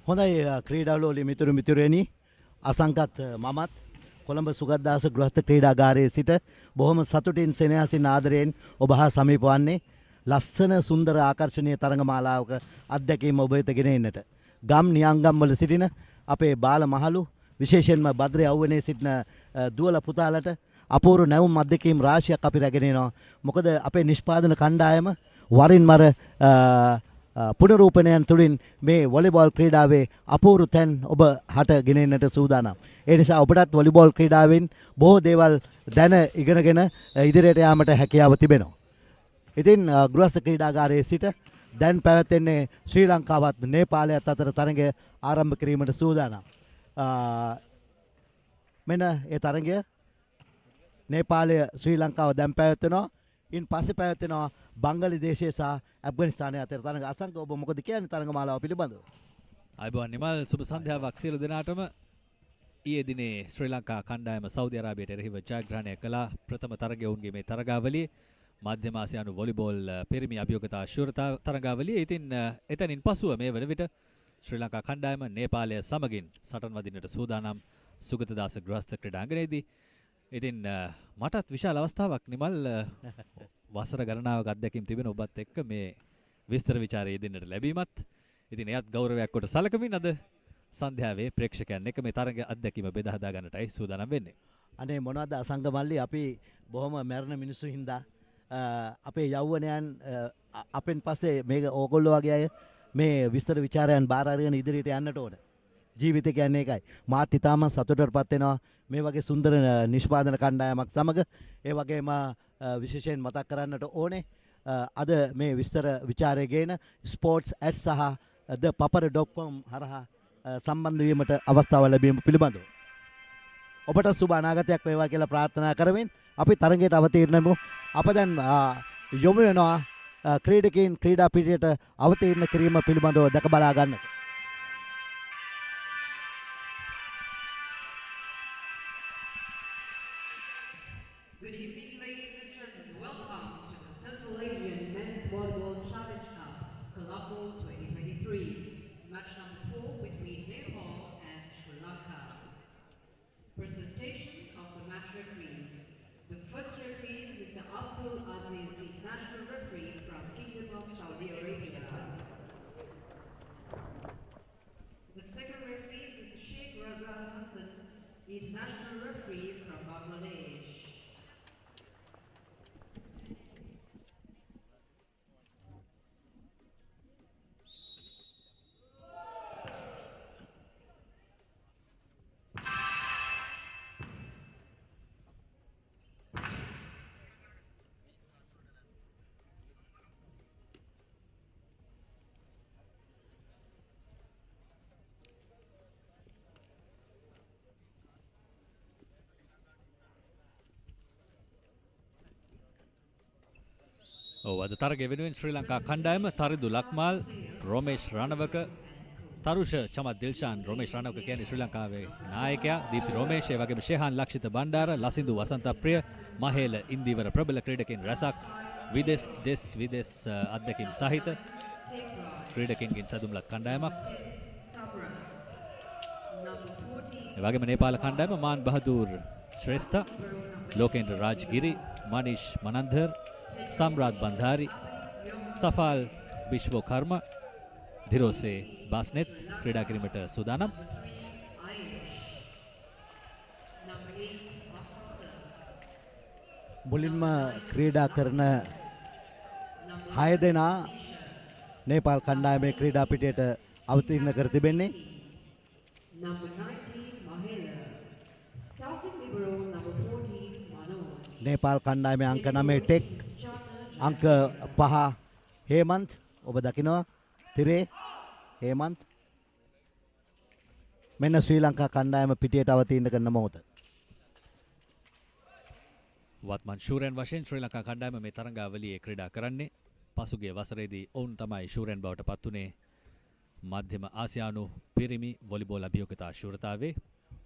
හොඳයි ක්‍රීඩාවල මිතුරු මිතුරෙනි අසංකත් මමත් කොළඹ සුගතදාස ගෘහස්ත ක්‍රීඩාගාරයේ සිට බොහොම සතුටින් සෙනෙහසින් ආදරයෙන් ඔබ හා සමීප වන්නේ ලස්සන සුන්දර ආකර්ෂණීය තරඟමාලාවක අත්දැකීම ඔබ වෙත ගෙන එන්නට ගම් නියංගම් වල සිටින අපේ බාල මහලු විශේෂයෙන්ම භද්‍රේ අවුවනේ සිටින දුවල පුතාලට අපූර්ව නැවුම් අත්දැකීම් රාශියක් අපි රැගෙන එනවා. මොකද අපේ නිෂ්පාදන කණ්ඩායම වරින් වර පුනරූපණයන් තුළින් මේ වොලිබෝල් ක්‍රීඩාවේ අපූර්ව තැන් ඔබ හට ගෙනෙන්නට සූදානම්. ඒ නිසා ඔබටත් වොලිබෝල් ක්‍රීඩාවෙන් බොහෝ දේවල් දැන ඉගෙනගෙන ඉදිරියට යාමට හැකියාව තිබෙනවා. ඉතින් ගෘහස්ත ක්‍රීඩාගාරයේ සිට දැන් පැවැත්වෙන්නේ ශ්‍රී ලංකාවත් නේපාලයත් අතර තරඟය ආරම්භ කිරීමට සූදානම්. මෙන්න ඒ තරඟය නේපාලය ශ්‍රී ලංකාව දැන් පැවැත්වෙනවා. ඉන් පස්සේ පැවැත්වෙනවා බංගලි දේශය සහ ඇෆ්ගනිස්තානය අතර තරඟ. අසංක ඔබ මොකද කියන්නේ තරඟමාලාව පිළිබඳව? අයිබෝන් නිමල් සුබ සන්ධ්‍යාවක් සියලු දෙනාටම. ඊයේ දිනේ ශ්‍රී ලංකා කණ්ඩායම සෞදි අරාබියට එරෙහිව ජයග්‍රහණය කළා. ප්‍රථම තරගය ඔවුන්ගේ මේ තරගාවලියේ මධ්‍යම ආසියානු වොලිබෝල් පිරිමි අභියෝගතා ශූරතා තරගාවලිය. ඉතින් එතනින් පසුව මේ වන විට ශ්‍රී ලංකා කණ්ඩායම නේපාලය සමගින් සටන් වදින්නට සූදානම් සුගතදාස ගෘහස්ත ක්‍රීඩාංගණයේදී. ඉතින් මටත් විශාල අවස්ථාවක් නිමල් වසර ගණනාවක අත්දැකීම් තිබෙන ඔබත් එක්ක මේ විස්තර ਵਿਚාරයේ දෙන්නට ලැබීමත් ඉතින් එයත් ගෞරවයක් කොට සලකමින් අද සන්ධ්‍යාවේ ප්‍රේක්ෂකයන් එක්ක මේ තරග අත්දැකීම බෙදා හදා ගන්නටයි සූදානම් වෙන්නේ. අනේ මොනවද අසංග මල්ලි අපි බොහොම මැරෙන මිනිස්සු හින්දා අපේ යෞවනයන් අපෙන් පස්සේ මේක ඕගොල්ලෝ වගේ අය මේ විස්තර ਵਿਚාරයන් බාර අරගෙන ඉදිරියට යන්නට ඕන. ජීවිතය කියන්නේ ඒකයි. මාත් ඉතාම සතුටටපත් වෙනවා මේ වගේ සුන්දර නිෂ්පාදන කණ්ඩායමක් සමග. ඒ වගේම විශේෂයෙන් මතක් කරන්නට ඕනේ අද මේ විස්තර ਵਿਚාරය ගේන ස්පෝර්ට්ස් ඇඩ් සහ ද papara.com හරහා සම්බන්ධ වීමට අවස්ථාව ලැබීම පිළිබඳව ඔබට සුබ අනාගතයක් වේවා කියලා ප්‍රාර්ථනා කරමින් අපි තරඟයට අවතීර්ණ වෙමු. අප දැන් යොමු වෙනවා ක්‍රීඩකයන් ක්‍රීඩා පිටියට අවතීර්ණ කිරීම පිළිබඳව දැක බලා ගන්නට. Good evening, ladies and gentlemen. Welcome to the Central Asian Men's Volleyball Challenge Cup, Colombo 2023. Match number 4 between Nepal and Sri Lanka. Presentation of the match referees. The first referee is Mr. Abdul Aziz, international referee from Kingdom of Saudi Arabia. The second referee is Mr. Sheikh Raza Hassan, international referee from Bangladesh. අද තරගය වෙනුවෙන් ශ්‍රී ලංකා කණ්ඩායම තරිදු ලක්මාල්, රොමේෂ් රණවක, තරුෂ චමත් දිල්ෂාන්. රොමේෂ් රණවක කියන්නේ ශ්‍රී ලංකාවේ නායකයා. දීප්ති රොමේෂ්, ඒ වගේම ශේහාන් ලක්ෂිත බණ්ඩාර, ලසිඳු වසන්තප්‍රිය, මහේල ඉන්දිවර ප්‍රබල ක්‍රීඩකයන් රැසක් විදෙස් අත්දැකීම් සහිත ක්‍රීඩකයන්ගෙන් සැදුම්ලත් කණ්ඩායමක්. ඒ වගේම නේපාල කණ්ඩායම මාන් බහදූර් ශ්‍රේෂ්ඨ, ලෝකේන්ද්‍ර රාජ්ගිරි, මනීෂ් මනන්දර්, सम्राट बंधारी, सफाल विश्वकर्मा, धिरोसे बासनेत क्रीडा किरीमට සූදානම්. මුලින්ම ක්‍රීඩා කරන 6 දෙනා නේපාල් කණ්ඩායමේ ක්‍රීඩා පිටියට අවතීර්ණ කර තිබෙන්නේ. Number 19, Mahela. Starting libero, number 14, Manoj. Nepal කණ්ඩායමේ අංක 9 ටෙක් අංක 5 හේමන්ත් ඔබ දකිනවා තිරේ හේමන්ත් මෙන්න ශ්‍රී ලංකා කණ්ඩායම පිටියට අවතීර්ණ කරන මොහොත. වත්මන් ශූරයන් වශයෙන් ශ්‍රී ලංකා කණ්ඩායම මේ තරඟාවලියේ ක්‍රීඩා කරන්නේ. පසුගිය වසරේදී ඔවුන් තමයි ශූරයන් බවට පත් වුණේ මධ්‍යම ආසියානු පිරිමි වොලිබෝල් අභියෝගතා ශූරතාවේ.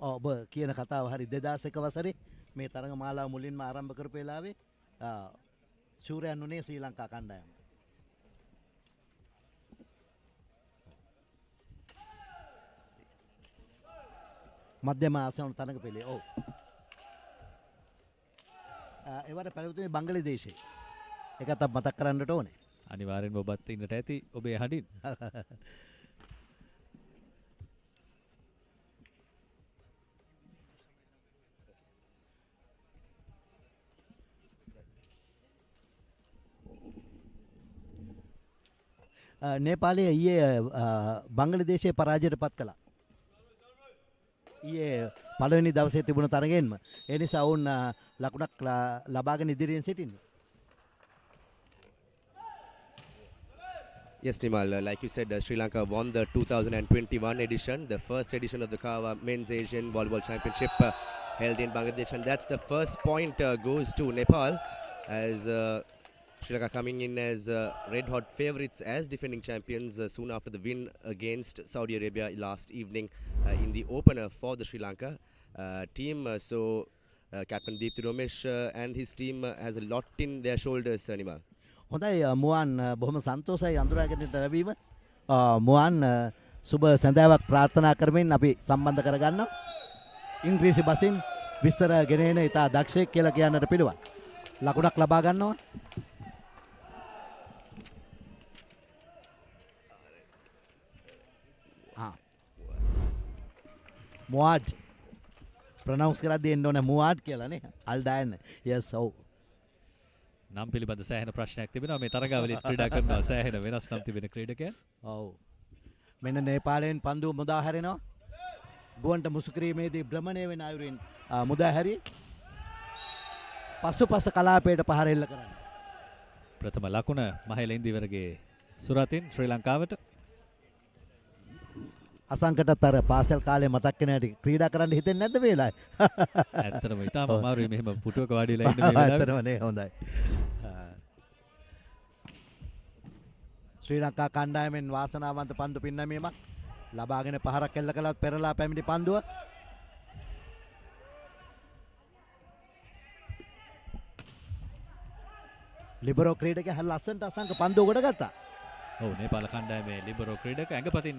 ඔබ කියන කතාව හරි 2001 වසරේ මේ තරඟ මාලාව මුලින්ම ආරම්භ කරපු වෙලාවේ ශූරයන් උනේ ශ්‍රී ලංකා කණ්ඩායම. මධ්‍යම ආසියානු තරඟ පෙළේ ඔව්. ඒවට පැලවතුනේ බංගලදේශේ. ඒකත් අප මතක් කරන්නට ඕනේ. අනිවාර්යෙන්ම ඔබත් ඉන්නට ඇති ඔබේ හඩින්. නේපාලයේ ඊයේ බංගලදේශයේ පරාජයට පත් කළා. ඊයේ පළවෙනි දවසේ තිබුණ තරගෙන්ම ඒ නිසා වුන් ලකුණක් ලබාගෙන ඉදිරියෙන් සිටින්නේ. Yes, Nimal, like you said, Sri Lanka won the 2021 edition, the first edition of the Kawa Men's Asian Volleyball Championship held in Bangladesh, and that's the first point goes to Nepal as Sri Lanka coming in as red-hot favourites as defending champions soon after the win against Saudi Arabia last evening in the opener for the Sri Lanka team. So Captain Deepthi Romesh and his team has a lot in their shoulders, Nimal. හොඳයි මුවන් බොහොම සන්තෝෂයි අඳුරාගන්නට ලැබීම. මුවන් සුබ සඳාවක් ප්‍රාර්ථනා කරමින් අපි සම්බන්ධ කරගන්නවා. ඉංග්‍රීසි බසින් විස්තර ගෙනෙන ඉතා දක්ෂයෙක් කියලා කියන්නට පිළිවන්. ලකුණක් ලබා ගන්නවා. මුවාඩ් ප්‍රනවුන්ස් කරද්දී එන්න ඕනේ මුවාඩ් කියලානේ. අල්ඩයන් yes ඔව්. නම් පිළිබඳ සෑහෙන ප්‍රශ්නයක් තිබෙනවා මේ තරඟාවලියේ ක්‍රීඩා කරනවා සෑහෙන වෙනස් නම් තිබෙන ක්‍රීඩකයන්. ඔව්. මෙන්න නේපාලයෙන් පන්දුව මුදා හැරෙනවා. ගුවන්ට මුසු කිරීමේදී භ්‍රමණය වෙන අයුරින් මුදා හැරි. පසුපස කලාපයට පහර එල්ල කරන්නේ. ප්‍රථම ලකුණ මහේල ඉන්දිවරගේ සුරතින් ශ්‍රී ලංකාවට. අසංකටත් අර පාසල් කාලේ මතක් වෙන හැටි ක්‍රීඩා කරන්න හිතෙන්නේ නැද්ද වේලාවේ? ඇත්තටම ඉතාම අමාරුයි මෙහෙම පුටුවක වාඩිලා ඉන්න මේ වෙලාවේ. ඇත්තටම නේ හොඳයි. ශ්‍රී ලංකා කණ්ඩායමෙන් වාසනාවන්ත පන්දු පින්නමීමක් ලබාගෙන පහරක් එල්ල කළත් පෙරලා පැමිණි පන්දුව. ලිබරෝ ක්‍රීඩකයා හරි ලස්සනට අසංක පන්දුව කොට ගත්තා. ඔව් නේපාල කණ්ඩායමේ ලිබරෝ ක්‍රීඩක ඇඟපතින්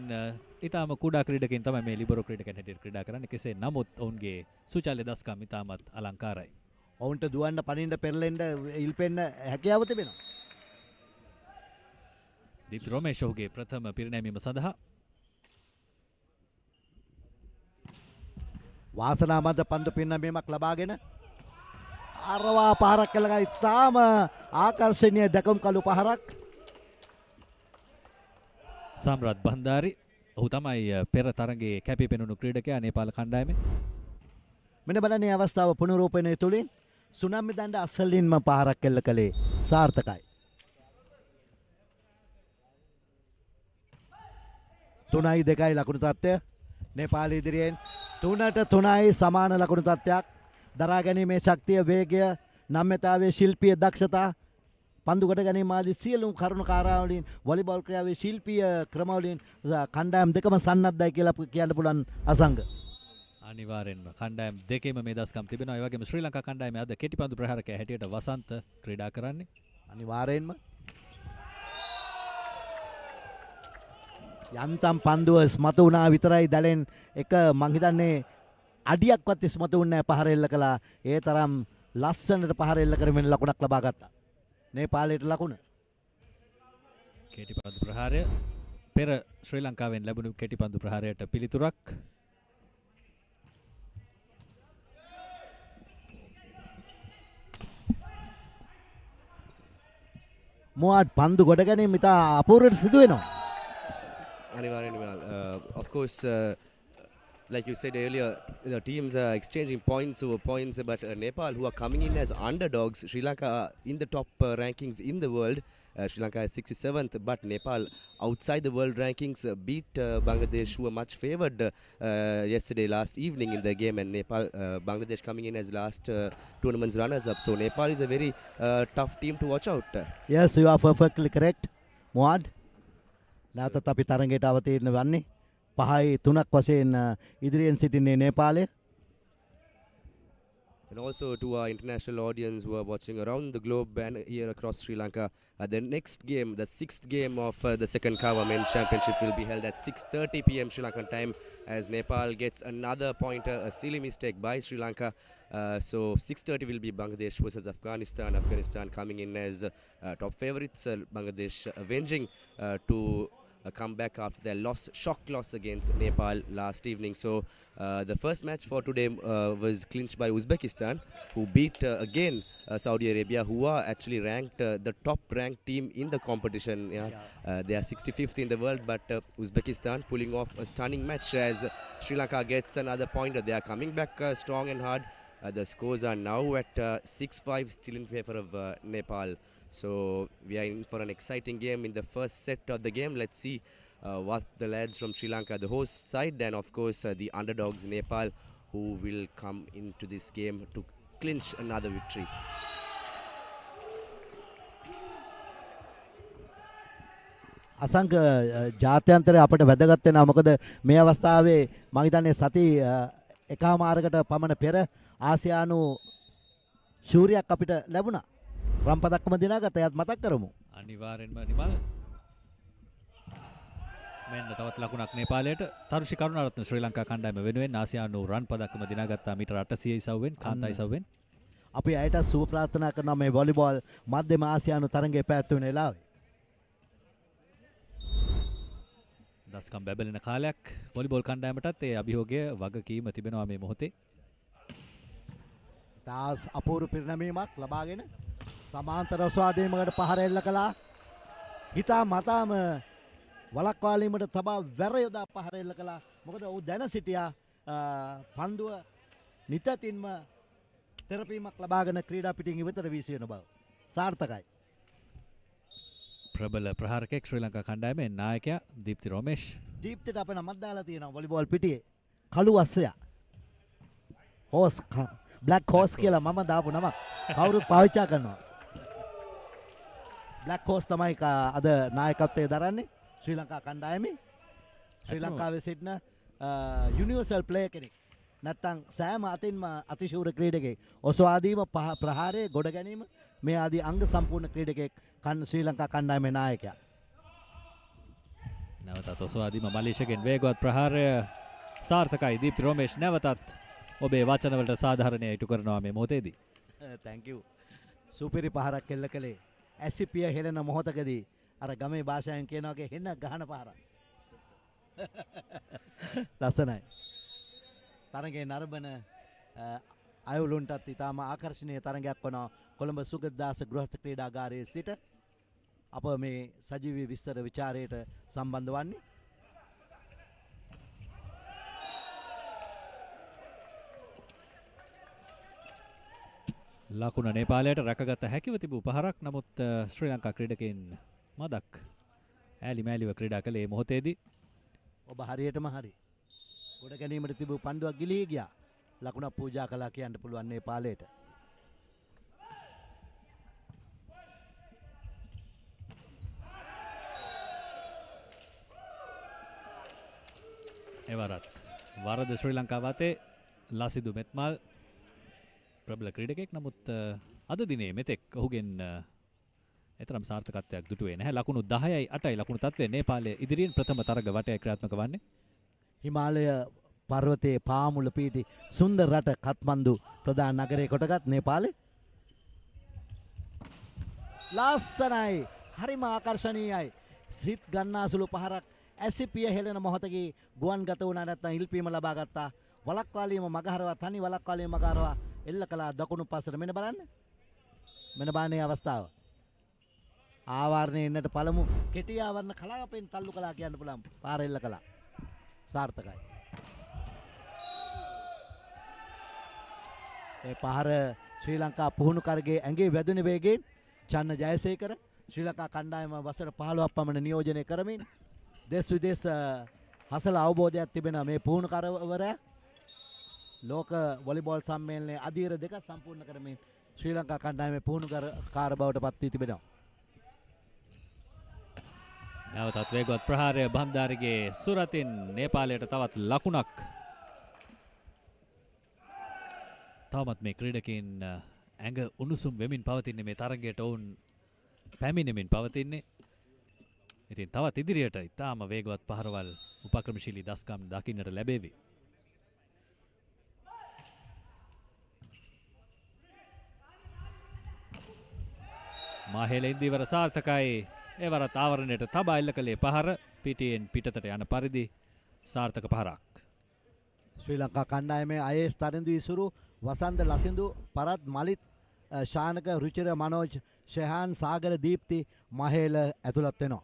ඉතාම කුඩා ක්‍රීඩකයන් තමයි මේ ලිබරෝ ක්‍රීඩකයන් හැටියට ක්‍රීඩා කරන්නේ. කෙසේ නමුත් ඔවුන්ගේ සුචල්‍ය දස්කම් ඉතාමත් අලංකාරයි. ඔවුන්ට දුවන්න පනින්න පෙරලෙන්න ඉල්පෙන්න හැකියාව තිබෙනවා. දීප්ති රොමේෂ් ඔහුගේ ප්‍රථම පිරිනැමීම සඳහා වාසනාවන්ත පන්දු පින්නමීමක් ලබාගෙන අරවා පහරක් කළා. ඉතාම ආකර්ෂණීය දැකුම් කළු පහරක්. සම්රත් බන්දාරි ඔහු තමයි පෙර තරගයේ කැපී පෙනුණු ක්‍රීඩකයා නේපාල කණ්ඩායමේ. මෙන්න බලන්න මේ අවස්ථාව පුනරූපණය තුලින් සුනම්මි දණ්ඩ අසලින්ම පහරක් එල්ල කළේ සාර්ථකයි. 3-2 ලකුණු තත්ත්වය නේපාල ඉදිරියෙන් 3-3 සමාන ලකුණු තත්ත්වයක්. දරා ගැනීමේ ශක්තිය, වේගය, නම්‍යතාවයේ ශිල්පීය දක්ෂතා, පන්දු කොට ගැනීම ආදී සියලුම කරුණු කාරණාවලින් වොලිබෝල් ක්‍රීඩාවේ ශිල්පීය ක්‍රමවලින් කණ්ඩායම් දෙකම සන්නද්ධයි කියලා කියන්න පුළුවන් අසංග. අනිවාර්යෙන්ම කණ්ඩායම් දෙකේම මේ දස්කම් තිබෙනවා. ඒ වගේම ශ්‍රී ලංකා කණ්ඩායමේ අද කෙටිපන්දු ප්‍රහාරකයා හැටියට වසන්ත ක්‍රීඩා කරන්නේ. අනිවාර්යෙන්ම යන්තම් පන්දුව ස්මතු වුණා විතරයි දැලෙන් එක මං හිතන්නේ අඩියක්වත් ස්මතු වුණේ නැහැ. පහර එල්ල කළා. ඒ තරම් ලස්සනට පහර එල්ල කරමින් ලකුණක් ලබා ගත්තා. නේපාලයට ලකුණ. කෙටිපන්දු ප්‍රහාරය පෙර ශ්‍රී ලංකාවෙන් ලැබුණු කෙටිපන්දු ප්‍රහාරයට පිළිතුරක්. මොහොත් පන්දු ගොඩ ගැනීම ඉතා අපූර්වට සිදු වෙනවා. Of course, like you said earlier, the teams are exchanging points over points, but Nepal, who are coming in as underdogs, Sri Lanka are in the top rankings in the world. Sri Lanka is 67th, but Nepal, outside the world rankings, beat Bangladesh, who were much favoured yesterday, last evening in the game, and Nepal, Bangladesh coming in as last tournament's runners-up. So Nepal is a very tough team to watch out. Yes, you are perfectly correct. මොහොත් නැවතත් අපි තරඟයට අවතීර්ණ වන්නේ 5-3ක් වශයෙන් ඉදිරියෙන් සිටින්නේ නේපාලය. And also to our international audience who are watching around the globe and here across Sri Lanka, the next game, the 6th game of the second Kawa Men's Championship will be held at 6:30 p.m. Sri Lankan time as Nepal gets another pointer, a silly mistake by Sri Lanka. So 6:30 will be Bangladesh versus Afghanistan. Afghanistan coming in as top favourites. Bangladesh avenging to come back after their shock loss against Nepal last evening. So the first match for today was clinched by Uzbekistan, who beat again Saudi Arabia, who are actually ranked the top ranked team in the competition. They are 65th in the world, but Uzbekistan pulling off a stunning match as Sri Lanka gets another pointer. They are coming back strong and hard. The scores are now at 6-5, still in favour of Nepal. So we are in for an exciting game in the first set of the game. Let's see what the lads from Sri Lanka, the host side, and of course the underdogs Nepal, who will come into this game to clinch another victory. Asanka ජාත්‍යන්තරය අපට වැදගත් වෙනවා. මොකද මේ අවස්ථාවේ මම හිතන්නේ සති එකමාරකට පමණ පෙර ආසියානු ශූරියක් අපිට ලැබුණා. රම් පදක්කම දිනාගත්ත. එයත් මතක් කරමු. අනිවාර්යෙන්ම නිමල්. මෙන්න තවත් ලකුණක් නේපාලයට. තරුෂි කරුණාරත්න ශ්‍රී ලංකා කණ්ඩායම වෙනුවෙන් ආසියානු රන් පදක්කම දිනාගත්තා මීටර 800 ඉසව්වෙන් කාන්තා ඉසව්වෙන්. අපි අයට සුබ ප්‍රාර්ථනා කරනවා මේ වොලිබෝල් මධ්‍යම ආසියානු තරඟයේ පැවැත්වෙන වෙලාවේ. දස්කම් බැබලෙන කාලයක් වොලිබෝල් කණ්ඩායමටත් ඒ අභියෝගය වගකීම තිබෙනවා මේ මොහොතේ. තාස් අපූර්ව පිරිනැමීමක් ලබාගෙන සමාන්තර ස්වාධීනයකට පහර එල්ල කළා. හිතා මතාම වලක්වාලීමට තබා වැර යොදා පහර එල්ල කළා. මොකද ඔහු දැන සිටියා පන්දුව නිතින්ම තෙරපීමක් ලබාගෙන ක්‍රීඩා පිටින් ඉවතට වීසියන බව. සාර්ථකයි. ප්‍රබල ප්‍රහාරකෙක් ශ්‍රී ලංකා කණ්ඩායමේ නායකයා දීප්ති රොමේෂ්. දීප්තිට අපේ නමක් දාලා තියෙනවා වොලිබෝල් පිටියේ. කළු අස්සයා. හෝස් බ්ලැක් හෝස් කියලා මම දාපු නමක්. කවුරුත් පාවිච්චි කරනවා. බ්ලැක් හෝස් තමයි අද නායකත්වයේ දරන්නේ ශ්‍රී ලංකා කණ්ඩායමේ. ශ්‍රී ලංකාවේ සිටින යුනිවර්සල් ප්ලේයර් කෙනෙක්. නැත්තම් සෑම අතින්ම අතිශූර ක්‍රීඩකෙක්. ඔසවාදීම ප්‍රහාරයේ ගොඩ ගැනීම මේ ආදී අංග සම්පූර්ණ ක්‍රීඩකෙක් ශ්‍රී ලංකා කණ්ඩායමේ නායකයා. නැවතත් ඔසවාදීම මලීෂගෙන් වේගවත් ප්‍රහාරය සාර්ථකයි. දීප්ති රොමේෂ් නැවතත් ඔබේ වචනවලට සාධාරණය ඉටු කරනවා මේ මොහොතේදී. thank you. සුපිරි පහරක් එල්ල කළේ. ඇසිපිය හෙලන මොහොතකදී අර ගමේ භාෂාවෙන් කියනවා වගේ හෙන්න ගහන පහරක්. ලස්සනයි. තරඟේ නරඹන අයුලුන්ටත් ඉතාම ආකර්ශනීය තරඟයක් වනවා. කොළඹ සුගතදාස ගෘහස්ත ක්‍රීඩාගාරයේ සිට අප මේ සජීවී විස්තර විචාරයට සම්බන්ධ වන්නේ. ලකුණ නේපාලයට රැකගත හැකිව තිබූ පහරක්. නමුත් ශ්‍රී ලංකා ක්‍රීඩකයන් මදක් ඈලි මෑලිව ක්‍රීඩා කළේ මොහොතේදී. ඔබ හරියටම හරි. ගොඩ ගැනීමට තිබූ පන්දුවක් ගිලී ගියා. ලකුණක් පූජා කළා කියන්න පුළුවන් නේපාලයට. එවරත් වරද ශ්‍රී ලංකාව අතේ ලසිදු මෙත්මල් ප්‍රබල ක්‍රීඩකෙක්. නමුත් අද දිනේ මෙතෙක් ඔහුගෙන් එතරම් සාර්ථකත්වයක් දුටුවේ නැහැ. ලකුණු 10යි 8යි ලකුණු තත්ත්වයේ නේපාලයේ ඉදිරියෙන් ප්‍රථම තරග වටය ක්‍රියාත්මක වන්නේ. හිමාලය පර්වතයේ පාමුල පීටි සුන්දර රට කත්මන්දු ප්‍රධාන නගරයේ කොටගත් නේපාලය. ලස්සනයි. හරිම ආකර්ශනීයයි. සිත් ගන්නාසුළු පහරක් ඇසිපිය හෙලන මොහොතකී ගුවන් ගත වුණා. නැත්නම් ඉල්පීම ලබා ගත්තා. වලක්වාලියම මගහරවා තනි වලක්වාලියම මගහරවා එල්ල කළා දකුණු පස්සට. මෙන්න බලන්න. මෙන්න බලන්නේ අවස්ථාව. ආවරණය එන්නට පළමු කෙටි ආවරණ කලාපෙන් තල්ලු කළා කියන්න පුළුවන්. පාර එල්ල කළා. සාර්ථකයි. ඒ පහර ශ්‍රී ලංකා පුහුණු කරගේ ඇඟේ වැදුනේ වේගයෙන් චන්න ජයසේකර ශ්‍රී ලංකා කණ්ඩායම වසර 15ක් පමණ නියෝජනය කරමින් දෙස් විදේශ හසල අවබෝධයක් තිබෙන මේ පුහුණු කරවරයා ලෝක වොලිබෝල් සම්මේලනයේ අධීර දෙක සම්පූර්ණ කරමින් ශ්‍රී ලංකා කණ්ඩායමේ පුහුණු කාර බවට පත් වී තිබෙනවා. නැවතත් වේගවත් ප්‍රහාරය බන්දාරිගේ සුරතින් නේපාලයට තවත් ලකුණක්. තවමත් මේ ක්‍රීඩකයන් ඇඟ උණුසුම් වෙමින් පවතින්නේ මේ තරගයට ඔවුන් පැමිණෙමින් පවතින්නේ. ඉතින් තවත් ඉදිරියට ඉතාම වේගවත් පහරවල් උපක්‍රමශීලී දස්කම් දකින්නට ලැබේවි. මාහෙල ඉන්දීවර සාර්ථකයි. එවරත් ආවරණයට තබා එල්ල කළේ පහර පිටියෙන් පිටතට යන පරිදි සාර්ථක පහරක්. ශ්‍රී ලංකා කණ්ඩායමේ අයේස් තරිඳු ඉසුරු වසන්ත ලසිඳු පරත් මලිත් ශානක රුචිර මනෝජ් ශෙහාන් සාගර දීප්ති මහේල ඇතුළත් වෙනවා.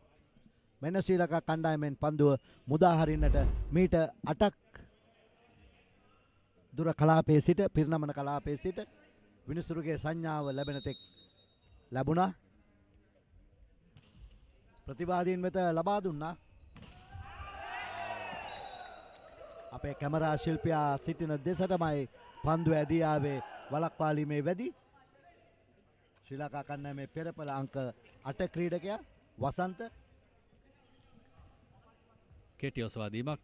මෙන්න ශ්‍රී ලංකා කණ්ඩායමෙන් පන්දුව මුදා හරින්නට මීට 8ක් දුර කලාපයේ සිට පිරිනමන කලාපයේ සිට විනිසුරුගේ සංඥාව ලැබෙන තෙක් ලැබුණා. ප්‍රතිවාදීන් වෙත ලබා දුන්නා. අපේ කැමරා ශිල්පියා සිටින දෙසටමයි පන්දු ඇදී ආවේ වලක්වාලීමේ වැදි. ශ්‍රී ලංකා කණ්ඩායමේ පෙරපළ අංක 8 ක්‍රීඩකයා වසන්ත කෙටි ඔසවාදීමක්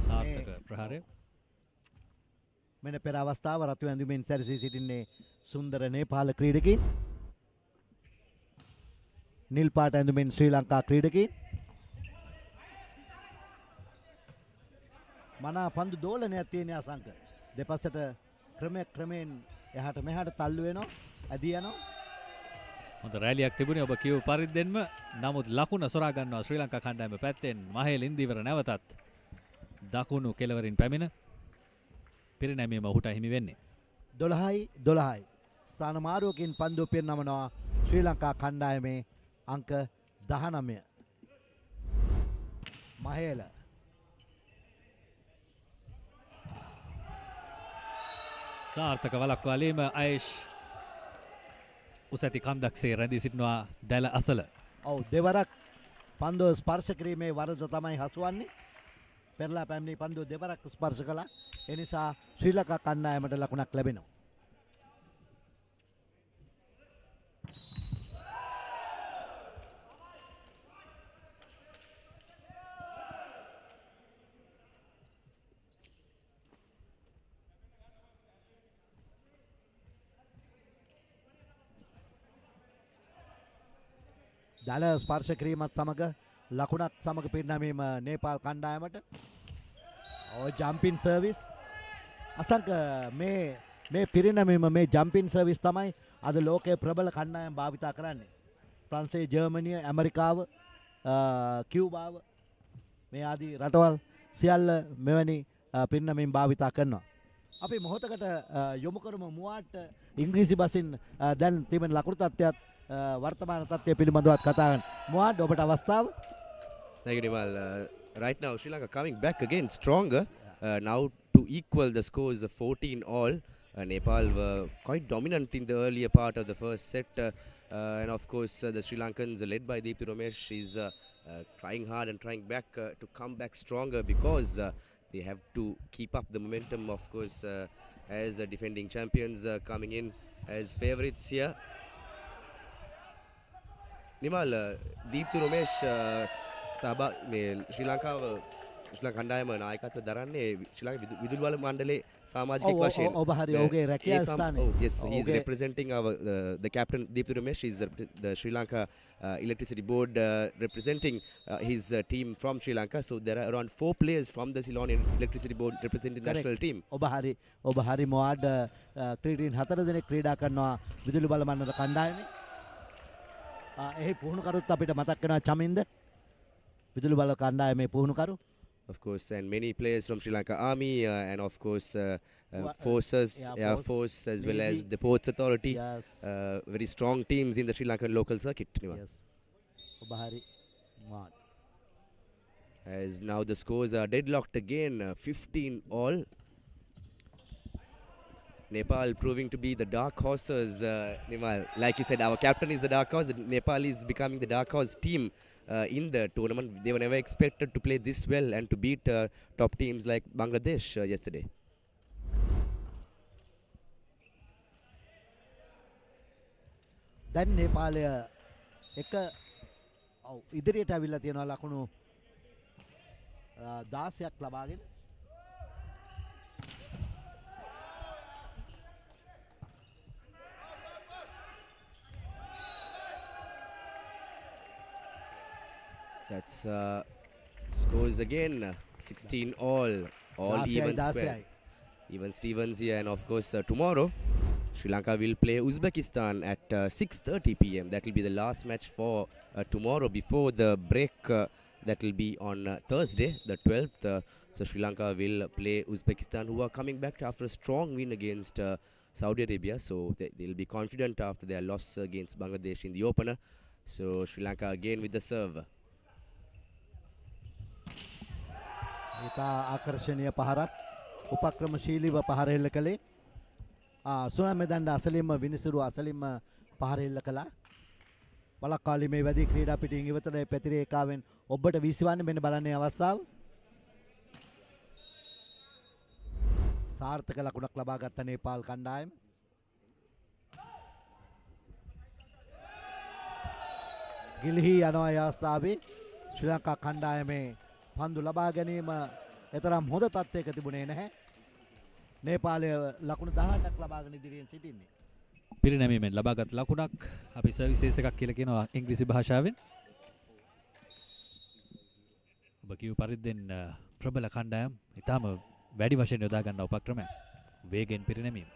සාර්ථක ප්‍රහාරය. මෙන්න පෙර අවස්ථාව රතු ඇඳුමින් සැරසී සිටින්නේ සුන්දර නේපාල ක්‍රීඩකයින්. නිල් පාට ඇඳුමින් ශ්‍රී ලංකා ක්‍රීඩකයින්. මනා පන්දු දෝලනයක් තියෙන අසංක. දෙපසට ක්‍රමයෙන් එහාට මෙහාට තල්ලු වෙනවා. ඇදී යනවා. හොඳ රැලියක් තිබුණේ ඔබ කියව පරිද්දෙන්ම. නමුත් ලකුණ සොරා ගන්නවා ශ්‍රී ලංකා කණ්ඩායම පැත්තෙන්. මහේල් ඉන්දීවර නැවතත් දකුණු කෙළවරින් පැමිණ පිරිනැමීම ඔහුට හිමි වෙන්නේ. 12යි. ස්ථාන මාරුවකින් පන්දු පිරිනමනවා ශ්‍රී ලංකා කණ්ඩායමේ අංක 19. මහේල සාර්ථක වලක්වාලීම අයේෂ් උසැති කන්දක්සේ රැඳී සිටිනවා දැල අසල. ඔව් දෙවරක් පන්දුව ස්පර්ශ කිරීමේ වරද තමයි හසුවන්නේ. පෙරලා පැමිණි පන්දුව දෙවරක් ස්පර්ශ කළා. ඒ නිසා ශ්‍රී ලංකා කණ්ඩායමට ලකුණක් ලැබෙනවා. දල ස්පර්ශ කිරීමත් සමග ලකුණක් සමග පිරිනැමීම නේපාල් කණ්ඩායමට. ජම්පින් සර්විස් අසංක මේ පිරිනැමීම මේ ජම්පින් සර්විස් තමයි අද ලෝකයේ ප්‍රබල කණ්ඩායම් භාවිතා කරන්නේ. ප්‍රංශය, ජර්මනිය, ඇමරිකාව, කියුබාව මේ ආදී රටවල් සියල්ල මෙවැනි පිරිනැමීම් භාවිතා කරනවා. අපි මොහොතකට යොමු කරමු මුවාට ඉංග්‍රීසි බසින් දැන් තිබෙන ලකුණු තත්ත්වයක් වර්තමාන තත්ත්වය පිළිබඳවත් කතා කරන්න. මුවාඩ් ඔබට අවස්ථාව. Thank you, Nimal. Right now, Sri Lanka coming back again stronger. Now to equal the scores of 14 all. Nepal were quite dominant in the earlier part of the first set. And of course, the Sri Lankans led by Deepthi Ramesh is trying hard and trying back to come back stronger because they have to keep up the momentum, of course, as defending champions coming in as favourites here. Nimal, Deepthi Ramesh ශ්‍රී ලංකාව කණ්ඩායම නායකත්වය දරන්නේ ශ්‍රී ලංකා විදුලි බල මණ්ඩලයේ සමාජිකයෙක් වශයෙන්. ඔබ හරි ඔහුගේ රැකියා ස්ථානයේ. Yes, he is representing the captain Deepthi Ramesh is the Sri Lanka electricity board representing his team from Sri Lanka. So there are around 4 players from the Ceylon electricity board representing the national team. ඔබ හරි මොවාඩ් ක්‍රීඩීන් 4 දෙනෙක් ක්‍රීඩා කරනවා විදුලි බල මණ්ඩල කණ්ඩායමේ. එහි පුහුණුකරුත් අපිට මතක් වෙනවා චමින්ද විදුලි බල කණ්ඩායමේ පුහුණුකරු of course, and many players from Sri Lanka Army and of course Wa- forces, Air Air Force, Force, as well as Navy. the Ports Authority. Yes. Very strong teams in the Sri Lankan local circuit. Nimal. Yes. Bahari. Mat. As now the scores are deadlocked again, 15 all. Nepal proving to be the dark horses, Nimal. Like you said, our captain is the dark horse. Nepal is becoming the dark horse team in the tournament. They were never expected to play this well and to beat top teams like Bangladesh yesterday. දැන් නේපාලය එක ඉදිරියට ඇවිල්ලා තියෙනවා ලකුණු 16ක් ලබාගෙන That's scores again, 16 all 16යි even 16යි. square. Even Stevens here, and of course tomorrow Sri Lanka will play Uzbekistan at 6:30 p.m. That will be the last match for tomorrow before the break. That will be on Thursday, the 12th. So Sri Lanka will play Uzbekistan, who are coming back after a strong win against Saudi Arabia. So they'll be confident after their loss against Bangladesh in the opener. So Sri Lanka again with the serve. ඉතා ආකර්ශනීය පහරක් උපක්‍රමශීලීව පහර එල්ල කළේ සුනම දණ්ඩ අසලින්ම විනිසුරු අසලින්ම පහර එල්ල කළා බලක්කාලි මේ වැඩි ක්‍රීඩා පිටින් ඉවතට පැතිරේ එකාවෙන් ඔබට වීසිවන්නේ මෙන්න බලන්නේ අවස්ථාව සාර්ථක ලකුණක් ලබා ගත්ත නේපාල් කණ්ඩායම ගිලිහි යනවා ඒ අවස්ථාවේ ශ්‍රී ලංකා කණ්ඩායමේ පන්දු ලබා ගැනීම එතරම් හොඳ තත්ත්වයක තිබුණේ නැහැ. නේපාලය ලකුණු 18ක් ලබාගෙන ඉදිරියෙන් සිටින්නේ. පිරිනැමීමෙන් ලබාගත් ලකුණක් අපි සර්විසස් එකක් කියලා කියනවා ඉංග්‍රීසි භාෂාවෙන්. ඔබ කියු පරිද්දෙන් ප්‍රබල කණ්ඩායම් ඊටම වැඩි වශයෙන් යොදා ගන්න උපක්‍රමයක්. වේගෙන් පිරිනැමීම.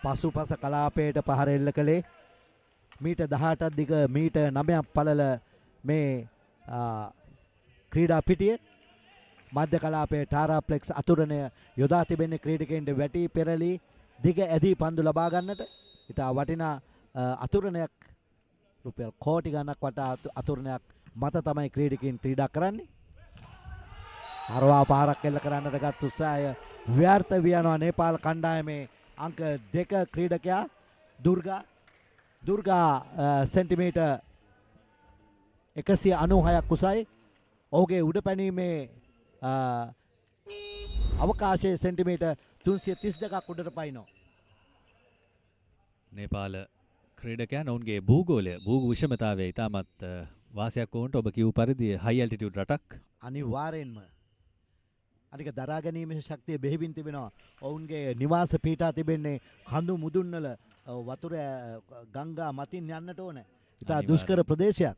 පසුපස කලාපයට පහර එල්ල කළේ මීට 18ක් දිග මීට 9ක් පළල මේ ක්‍රීඩා පිටිය මධ්‍ය කලාපයේ ටාරාප්ලෙක්ස් අතුරණය යොදා තිබෙන්නේ ක්‍රීඩකයන්ට වැටි පෙරලි දිග ඇදී පන්දු ලබා ගන්නට ඉතා වටිනා අතුරණයක් රුපියල් කෝටි ගණනක් වටා අතුරණයක් මත තමයි ක්‍රීඩකයන් ක්‍රීඩා කරන්නේ හරවා පාරක් එල්ල කරන්නට ගත් උත්සාහය ව්‍යර්ථ වී යනවා නේපාල් කණ්ඩායමේ අංක 2 ක්‍රීඩකයා දුර්ගා සෙන්ටිමීටර් 196ක් උසයි. ඔහුගේ උඩ පැනීමේ අවකාශයේ සෙන්ටිමීටර් 332ක් උඩට පයින්නවා. නේපාල ක්‍රීඩකයන් ඔවුන්ගේ භූගෝලය භූ විෂමතාවය ඉතාමත් වාසියක් වුණට ඔබ කියූ පරිදි හයි ඇල්ටිටියුඩ් රටක් අනිවාර්යෙන්ම අනික දරා ගැනීමේ ශක්තිය බෙහෙවින් තිබෙනවා. ඔවුන්ගේ නිවාස පීඨා තිබෙන්නේ කඳු මුදුන් වල වතුර ගංගා මතින් යන්නට ඕන. ඉතා දුෂ්කර ප්‍රදේශයක්.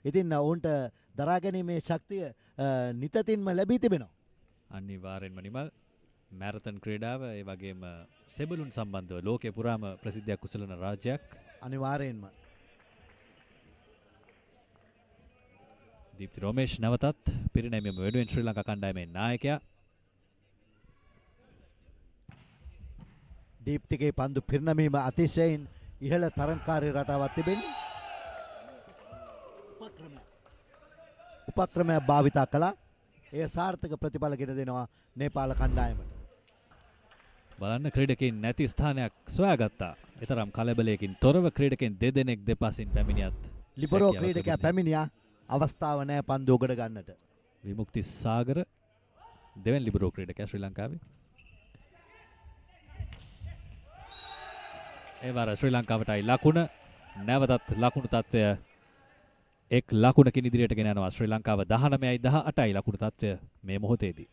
ඉතින් ඔවුන්ට දරා ගැනීමේ ශක්තිය නිතතින්ම ලැබී තිබෙනවා. අනිවාර්යෙන්ම නිමල් මැරතන් ක්‍රීඩාව ඒ වගේම සෙබළුන් සම්බන්ධව ලෝකේ පුරාම ප්‍රසිද්ධියක් කුසලන රාජ්‍යයක්. අනිවාර්යෙන්ම. දීප්ති රෝමේෂ් නැවතත් පිරිනැමීම වෙනුවෙන් ශ්‍රී ලංකා කණ්ඩායමේ නායකයා. දීප්තිගේ පන්දු පිරිනැමීම අතිශයින් ඉහළ තරංකාරී රටාවක් තිබෙන්නේ. උපක්‍රමයක් භාවිතා කළා. ඒ සාර්ථක ප්‍රතිඵල ගෙන දෙනවා නේපාල කණ්ඩායමට. බලන්න ක්‍රීඩකයන් නැති ස්ථානයක් සොයාගත්තා. ඊතරම් කලබලයකින් තොරව ක්‍රීඩකයන් දෙදෙනෙක් දෙපසින් පැමිණියත් ලිබරෝ ක්‍රීඩකයා පැමිණියා අවස්ථාව නැහැ පන්දු උගඩ ගන්නට. විමුක්ති සාගර දෙවැනි ලිබරෝ ක්‍රීඩකයා ශ්‍රී ලංකාවේ. ඒ වාර ශ්‍රී ලංකාවටයි ලකුණ නැවතත් ලකුණු තත්ත්වය එක් ලකුණකින් ඉදිරියට ගෙන යනවා ශ්‍රී ලංකාව 19යි 18යි ලකුණු තත්ත්වය මේ මොහොතේදී.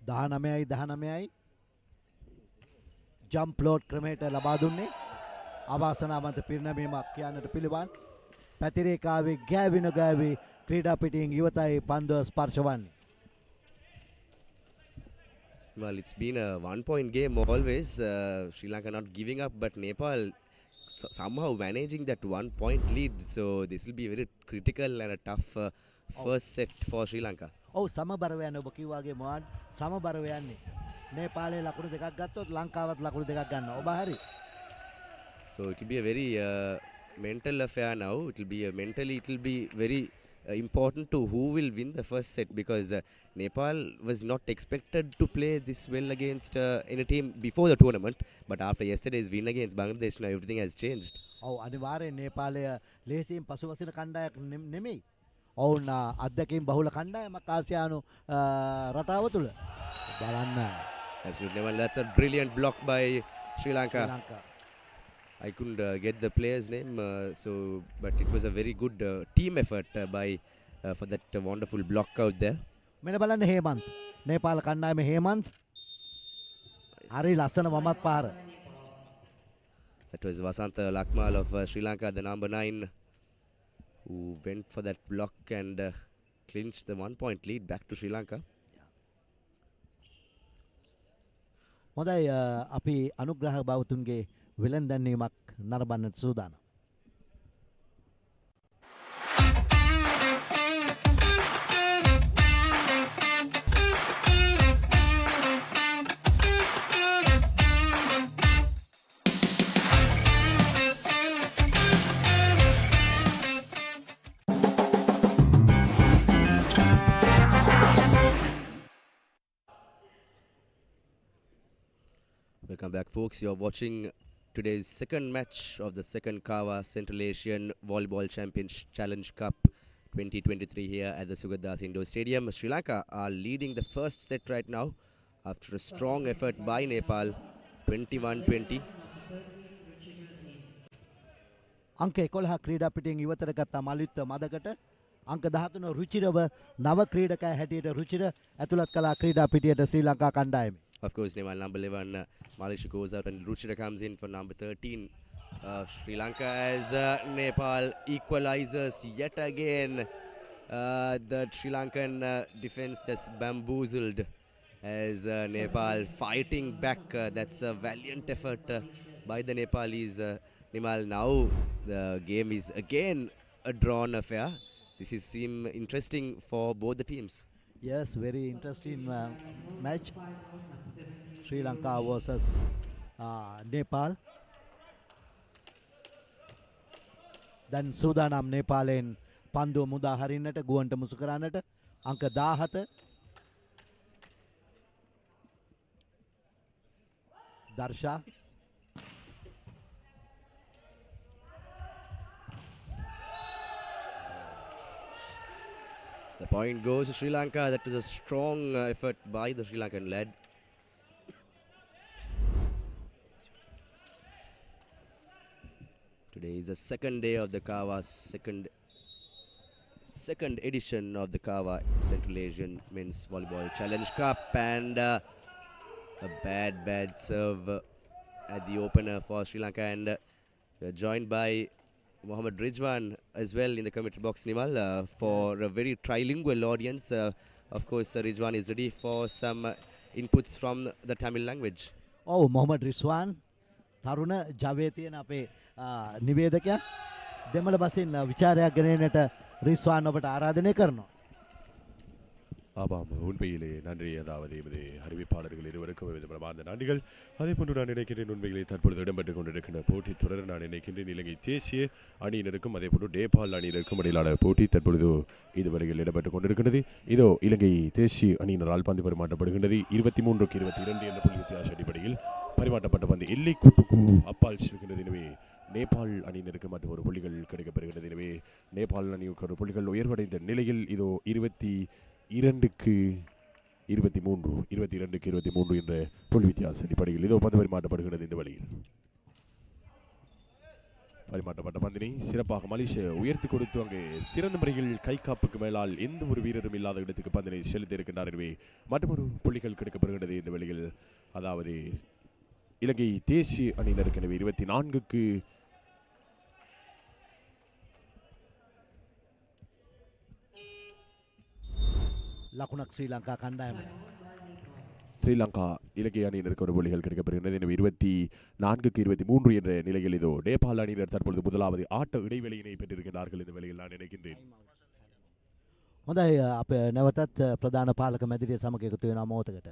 දහනමයයි ජම්ප් ලෝඩ් ක්‍රමයට ලබා දුන්නේ අවාසනාවන්ත පිරිනැමීමක් කියන්නට පිළිවන්. පැතිරේකාවේ ගෑවි ක්‍රීඩා පිටින් ඉවතයි පන්දුව ස්පර්ශ වන්නේ. Well, it's been a 1 point game always. Sri Lanka not giving up, but Nepal somehow managing that 1 point lead. So this will be very critical and a tough first set for Sri Lanka. ඔව් සමබරව යන ඔබ කිව්වාගේ මොහාන් සමබරව යන්නේ. නේපාලේ ලකුණු දෙකක් ගත්තොත් ලංකාවත් ලකුණු දෙකක් ගන්නවා. ඔබ හරි. So it will be a very mental affair now. Mentally it will be very important to who will win the first set, because Nepal was not expected to play this well against any team before the tournament, but after yesterday's win against Bangladesh, now everything has changed. ඔව් අනිවාර්යෙන් නේපාලය ලේසියෙන් පසුවසින කණ්ඩායමක් නෙමෙයි. ඔවුන් අත්දැකීම් බහුල කණ්ඩායමක් ආසියානු රටාව තුල. බලන්න. Absolutely. Well, that's a brilliant block by Sri Lanka. I couldn't get the player's name, but it was a very good team effort for that wonderful block out there. මෙන්න බලන්න හේමන්ත්. නේපාල කණ්ඩායමේ හේමන්ත්. හරි ලස්සන වමත් පාර. That was Vasanta Lakmal of Sri Lanka, the number 9, who went for that block and clinched the 1 point lead back to Sri Lanka. හොඳයි අපි අනුග්‍රහ බවතුන්ගේ villain දැන්වීමක් නරඹන්නට සූදානම්. Welcome back, folks. You're watching today's second match of the second Kawa Central Asian Volleyball Championship Challenge Cup 2023 here at the Sugathadasa Indoor Stadium. Sri Lanka are leading the first set right now after a strong effort by Nepal, 21-20. අංක 11 ක්‍රීඩා පිටින් ඉවතට ගත්ත මලිත් මදකට අංක 13 රුචිරව නව ක්‍රීඩකයා හැටියට රුචිර ඇතුළත් කළා ක්‍රීඩා පිටියට ශ්‍රී ලංකා කණ්ඩායමේ. Of course, Nepal number 11, Malisha goes out and Ruchira comes in for number 13. Sri Lanka as Nepal equalizes yet again. The Sri Lankan defense just bamboozled as Nepal fighting back. That's a valiant effort by the Nepalese. Nimal, now the game is again a drawn affair. This is seem interesting for both the teams. Yes, very interesting match. Sri Lanka versus Nepal. දැන් සූදානම් නේපාලෙන් පන්දුව මුදා හරින්නට ගුවන්ට මුසු කරන්නට අංක 17 දර්ශා The point goes to Sri Lanka. That was a strong effort by the Sri Lankan lad. Today is the second day of the Kawa, second edition of the Kawa Central Asian Men's Volleyball Challenge Cup, and a bad serve at the opener for Sri Lanka, and we are joined by Mohammad Rizwan as well in the commentary box, Nimal, for a very trilingual audience. Of course, Rizwan is ready for some inputs from the Tamil language. ඔව් මොහමඩ් රිස්වාන් තරුණ ජවයේ තියෙන අපේ නිවේදකයා දෙමළ බසින් විචාරයක් ගෙනෙන්නට රිස්වාන් ඔබට ආරාධනය කරනවා. ஆமாம் உண்மையிலே நன்றி. அதாவது எமது அறிவிப்பாளர்கள் இருவருக்கும் எமது பிரமாண்ட நன்றிகள். அதே போன்று நான் நினைக்கின்றேன் உண்மையிலே தற்பொழுது இடம்பெற்றுக் கொண்டிருக்கின்ற போட்டி தொடர் நான் நினைக்கின்றேன் இலங்கை தேசிய அணியினருக்கும் அதே போன்று நேபாள் அணியினருக்கும் இடையிலான போட்டி தற்பொழுது இதுவரையில் இடம்பெற்றுக் கொண்டிருக்கிறது. இதோ இலங்கை தேசிய அணியினரால் பந்து பரிமாற்றப்படுகின்றது. 23-22 என்ற புள்ளி வித்தியாச அடிப்படையில் பரிமாற்றப்பட்ட பந்து எல்லை கூட்டுக்கு அப்பால் செல்கின்றது. எனவே நேபாள் அணியினருக்கு மற்றும் ஒரு புள்ளிகள் கிடைக்கப்பெறுகிறது. எனவே நேபாள் அணிக்கு ஒரு புள்ளிகள் உயர்வடைந்த நிலையில் இதோ 22-23 என்ற புள்ளி வித்தியாச அடிப்படையில் இதோ பந்து பரிமாற்றப்படுகிறது. இந்த வழியில் பரிமாற்றப்பட்ட பந்தினை சிறப்பாக மலேசியா உயர்த்தி கொடுத்து அங்கு சிறந்த முறையில் கை காப்புக்கு மேலால் எந்த ஒரு வீரரும் இல்லாத இடத்துக்கு பந்தினை செலுத்தி இருக்கின்றார். எனவே மற்றொரு புள்ளிகள் கிடைக்கப்படுகிறது. இந்த வழியில் அதாவது இலங்கை தேசிய அணியினருக்கு எனவே 24க்கு ලකුණක් ශ්‍රී ලංකා කණ්ඩායමට. ஸ்ரீலங்கா இலங்கை அணியினருக்கு ஒரு புள்ளிகள் கிடைக்கப்படுகின்றது. எனவே 24-23 என்ற நிலையில் இதோ நேபாள் அணியினர் தற்பொழுது முதலாவது ஆட்ட இடைவெளியினை பெற்றிருக்கிறார்கள். இந்த வேளையில் நான் நினைக்கின்றேன். හොඳයි අප නැවතත් ප්‍රධාන පාලක මැදිරිය සමග එකතු වෙන මොහොතකට.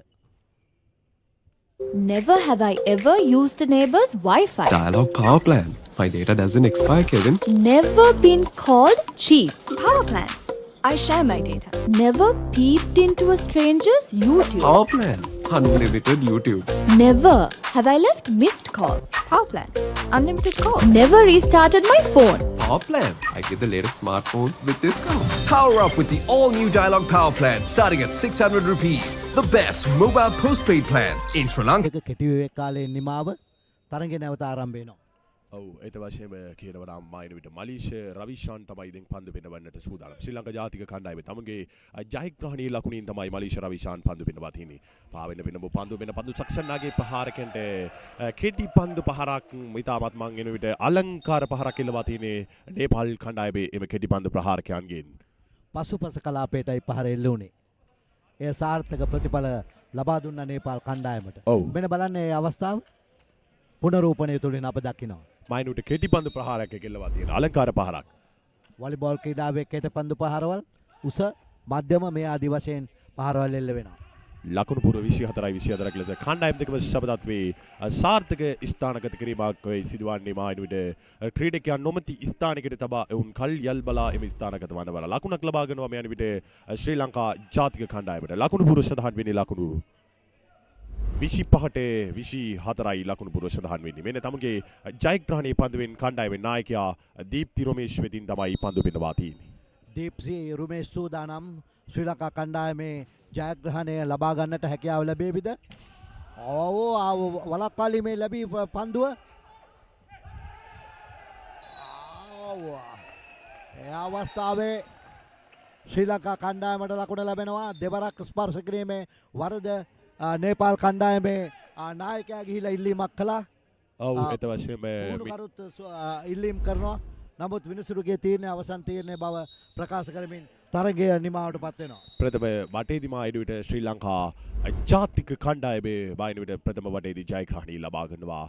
Never have I ever used a neighbor's Wi-Fi. Dialog Power Plan. My data doesn't expire, Kevin. Never been called cheap. Power plan. I share my data. Never peeped into a stranger's YouTube. Power Plan. Unlimited YouTube. Never have I left missed calls. Power plan. Unlimited call. Never restarted my phone. Power Plan. I get the latest smartphones with discount. Power up with the all-new Dialog Power Plan starting at 600 rupees. The best mobile postpaid plans in Sri Lanka. එක කෙටිවේ කාලේ නිමාව තරඟේ නැවත ආරම්භ වෙනවා. ඔව් ඒත වශයෙන්ම කියනවා නම් මායින විට මලීෂා රවිශාන් තමයි දැන් පන්දු පෙන්නවන්නට සූදානම්. ශ්‍රී ලංකා ජාතික කණ්ඩායමේ තමගේ ජයග්‍රහණීය ලකුණින් තමයි මලීෂා රවිශාන් පන්දු පෙන්නවා තින්නේ. පාවෙන්න පෙන්නපු පන්දු සක්ෂන්නාගේ ප්‍රහාරකෙන්ට කෙටි පන්දු පහරක් ඉතාමත් මං එන විට අලංකාර පහරක් එල්ලවා තින්නේ නේපාල් කණ්ඩායමේ එම කෙටි පන්දු ප්‍රහාරකයන්ගෙන්. පසුපස කලාපයටයි පහර එල්ල වුණේ. ඒ සාර්ථක ප්‍රතිඵල ලබා දුන්න නේපාල් කණ්ඩායමට. මෙන්න බලන්න මේ අවස්ථාව පුනරූපණය තුලින් අප දකිනවා. මායිනුට කෙටි පන්දු ප්‍රහාරයක් එල්ලවා තියෙන අලංකාර පහරක්. වොලිබෝල් ක්‍රීඩාවේ කෙටි පන්දු පහරවල් උස මධ්‍යම මේ ආදි වශයෙන් පහරවල් එල්ල වෙනවා. ලකුණු පුර 24-24 ලෙස කණ්ඩායම් දෙකම සබදත්වේ සාර්ථක ස්ථානගත කිරීමක් වෙයි සිදුවන්නේ මායිනුට ක්‍රීඩකයන් නොමැති ස්ථානයකට තබා එවුන් කල් යල් බලා එම ස්ථානගත වන බල ලකුණක් ලබා ගන්නවා මේ අනිවිට ශ්‍රී ලංකා ජාතික කණ්ඩායමට ලකුණු පුර සඳහන් වෙන්නේ ලකුණු 25ට 24යි ලකුණු පුර සඳහන් වෙන්නේ. මෙන්න තමගේ ජයග්‍රහණයේ පන්දුවෙන් කණ්ඩායමේ නායකයා දීප්ති රොමේෂ් වෙතින් තමයි පන්දු පෙන්නවා තියෙන්නේ. දීප්ති රොමේෂ් සූදානම් ශ්‍රී ලංකා කණ්ඩායමේ ජයග්‍රහණය ලබා ගන්නට හැකියාව ලැබෙවිද? වලක්කාලීමේ ලැබී පන්දුව ඒ අවස්ථාවේ ශ්‍රී ලංකා කණ්ඩායමට ලකුණ ලැබෙනවා. දෙවරක් ස්පර්ශ කිරීමේ වරද නේපාල් කණ්ඩායමේ නායකයා ගිහිලා ඉල්ලීමක් කළා. ඔව් ඒත වශයෙන්ම කරුත් ඉල්ලීම් කරනවා. නමුත් විනිසුරුගේ තීරණය අවසන් තීරණය බව ප්‍රකාශ කරමින් තරගය නිමාවට පත් වෙනවා. ප්‍රථම වටේදී මායිනුට ශ්‍රී ලංකා ජාතික කණ්ඩායමේ මායිනුට ප්‍රථම වටේදී ජයග්‍රහණී ලබා ගන්නවා.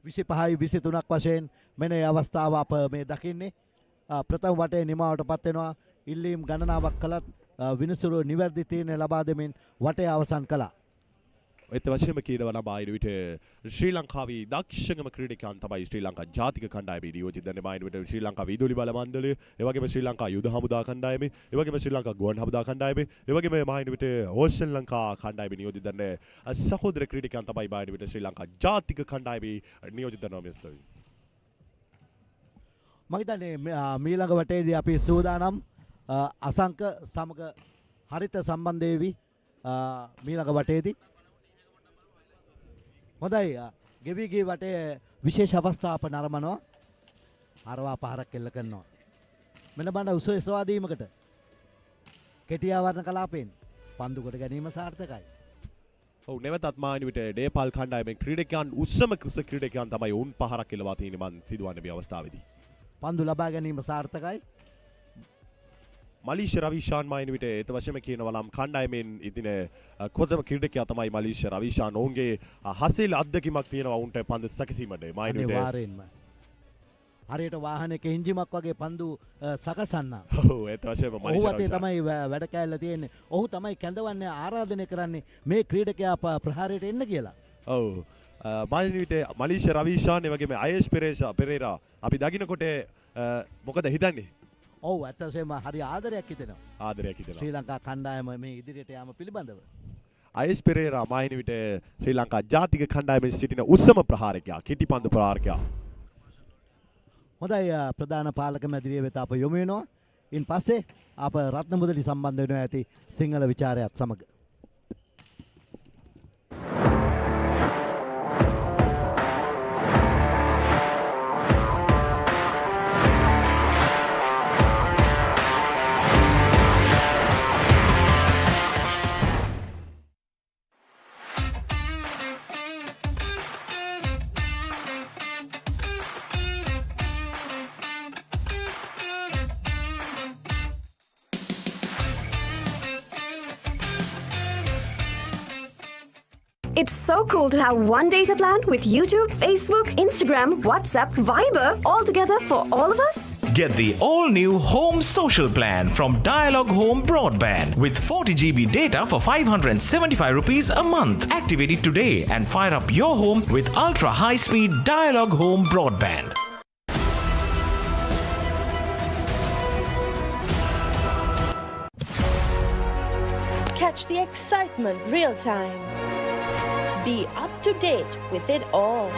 25-23ක් වශයෙන් මෙන්න මේ අවස්ථාව අප මේ දකින්නේ. ප්‍රථම වටේ නිමාවට පත් වෙනවා. ඉල්ලීම් ගණනාවක් කළත් විනිසුරු නිවැරදි තීරණය ලබා දෙමින් වටේ අවසන් කළා. ඒත් වශයෙන්ම කියනවා නම් මායිනුට ශ්‍රී ලංකාවේ දක්ෂකම ක්‍රීඩකයන් තමයි ශ්‍රී ලංකා ජාතික කණ්ඩායමේ නියෝජිත වෙන්නේ. මායිනුට ශ්‍රී ලංකා විදුලි බල මණ්ඩලය, ඒ වගේම ශ්‍රී ලංකා යුද හමුදා කණ්ඩායමේ, ඒ වගේම ශ්‍රී ලංකා ගුවන් හමුදා කණ්ඩායමේ, ඒ වගේම මායිනුට ඕස්ට්‍රේලියා ලංකා කණ්ඩායමේ නියෝජිත වෙන්නේ සහෝදර ක්‍රීඩකයන් තමයි මායිනුට ශ්‍රී ලංකා ජාතික කණ්ඩායමේ නියෝජිත වෙනවා මෙස්තවි. මම හිතන්නේ මීළඟ වටේදී අපි සූදානම් අසංක සමග හරිත සම්බන්ධ වෙවි මීළඟ වටේදී. හොඳයි ගෙවිගේ වටේ විශේෂ අවස්ථා අප නරඹනවා. අරවා පහරක් එල්ල කරනවා. මෙන්න බලන්න උස එසවාදීමකට කෙටි ආවරණ කලාපෙන් පන්දු කොට ගැනීම සාර්ථකයි. ඔව් නැවතත් මායිනුට නේපාල් කණ්ඩායමේ ක්‍රීඩකයන් උස්සම ක්‍රීඩකයන් තමයි උන් පහරක් එල්ලවා තියෙන්නේ මන් සිදුවන්නේ මේ අවස්ථාවේදී. පන්දු ලබා ගැනීම සාර්ථකයි. මලීෂා රවිශාන් මායිනුට ඒත වශයෙන්ම කියනවා නම් කණ්ඩායමෙන් ඉදින කොතම ක්‍රීඩකයා තමයි මලීෂා රවිශාන්. ඔවුන්ගේ හසිල් අත්දැකීමක් තියෙනවා උන්ට පන්දු සැකසීමට. මායිනුට අනිවාර්යෙන්ම හරියට වාහනයක එන්ජිමක් වගේ පන්දු සකසන්න. ඔව් ඒත වශයෙන්ම මලීෂා රවිශාන් තමයි වැඩ කැල්ල තියෙන්නේ. ඔහු තමයි කැඳවන්නේ ආරාධනය කරන්නේ මේ ක්‍රීඩකයා ප්‍රහාරයට එන්න කියලා. ඔව් මායිනුට මලීෂා රවිශාන් ඒ වගේම අයේෂ් පෙරේරා අපි දකින්නකොට මොකද හිතන්නේ? ඔව් ඇත්තටම හරි ආදරයක් හිතෙනවා. ආදරයක් හිතෙනවා. ශ්‍රී ලංකා කණ්ඩායම මේ ඉදිරියට යාම පිළිබඳව. අයේෂ් පෙරේරා මායිනුට ශ්‍රී ලංකා ජාතික කණ්ඩායමේ සිටින උසම ප්‍රහාරකයා, කෙටිපන්දු ප්‍රහාරකයා. හොඳයි ප්‍රධාන පාලක මැදිරිය වෙත අප යොමු වෙනවා. ඉන් පස්සේ අප රත්නමුදලි සම්බන්ධ වෙනවා ඇති සිංහල විචාරයත් සමග. It's so cool to have one data plan with YouTube, Facebook, Instagram, WhatsApp, Viber all together for all of us. Get the all-new Home Social Plan from Dialog Home Broadband with 40 GB data for 575 rupees a month. Activate it today and fire up your home with ultra-high-speed Dialog Home Broadband. Catch the excitement real time. Be up to date with it all.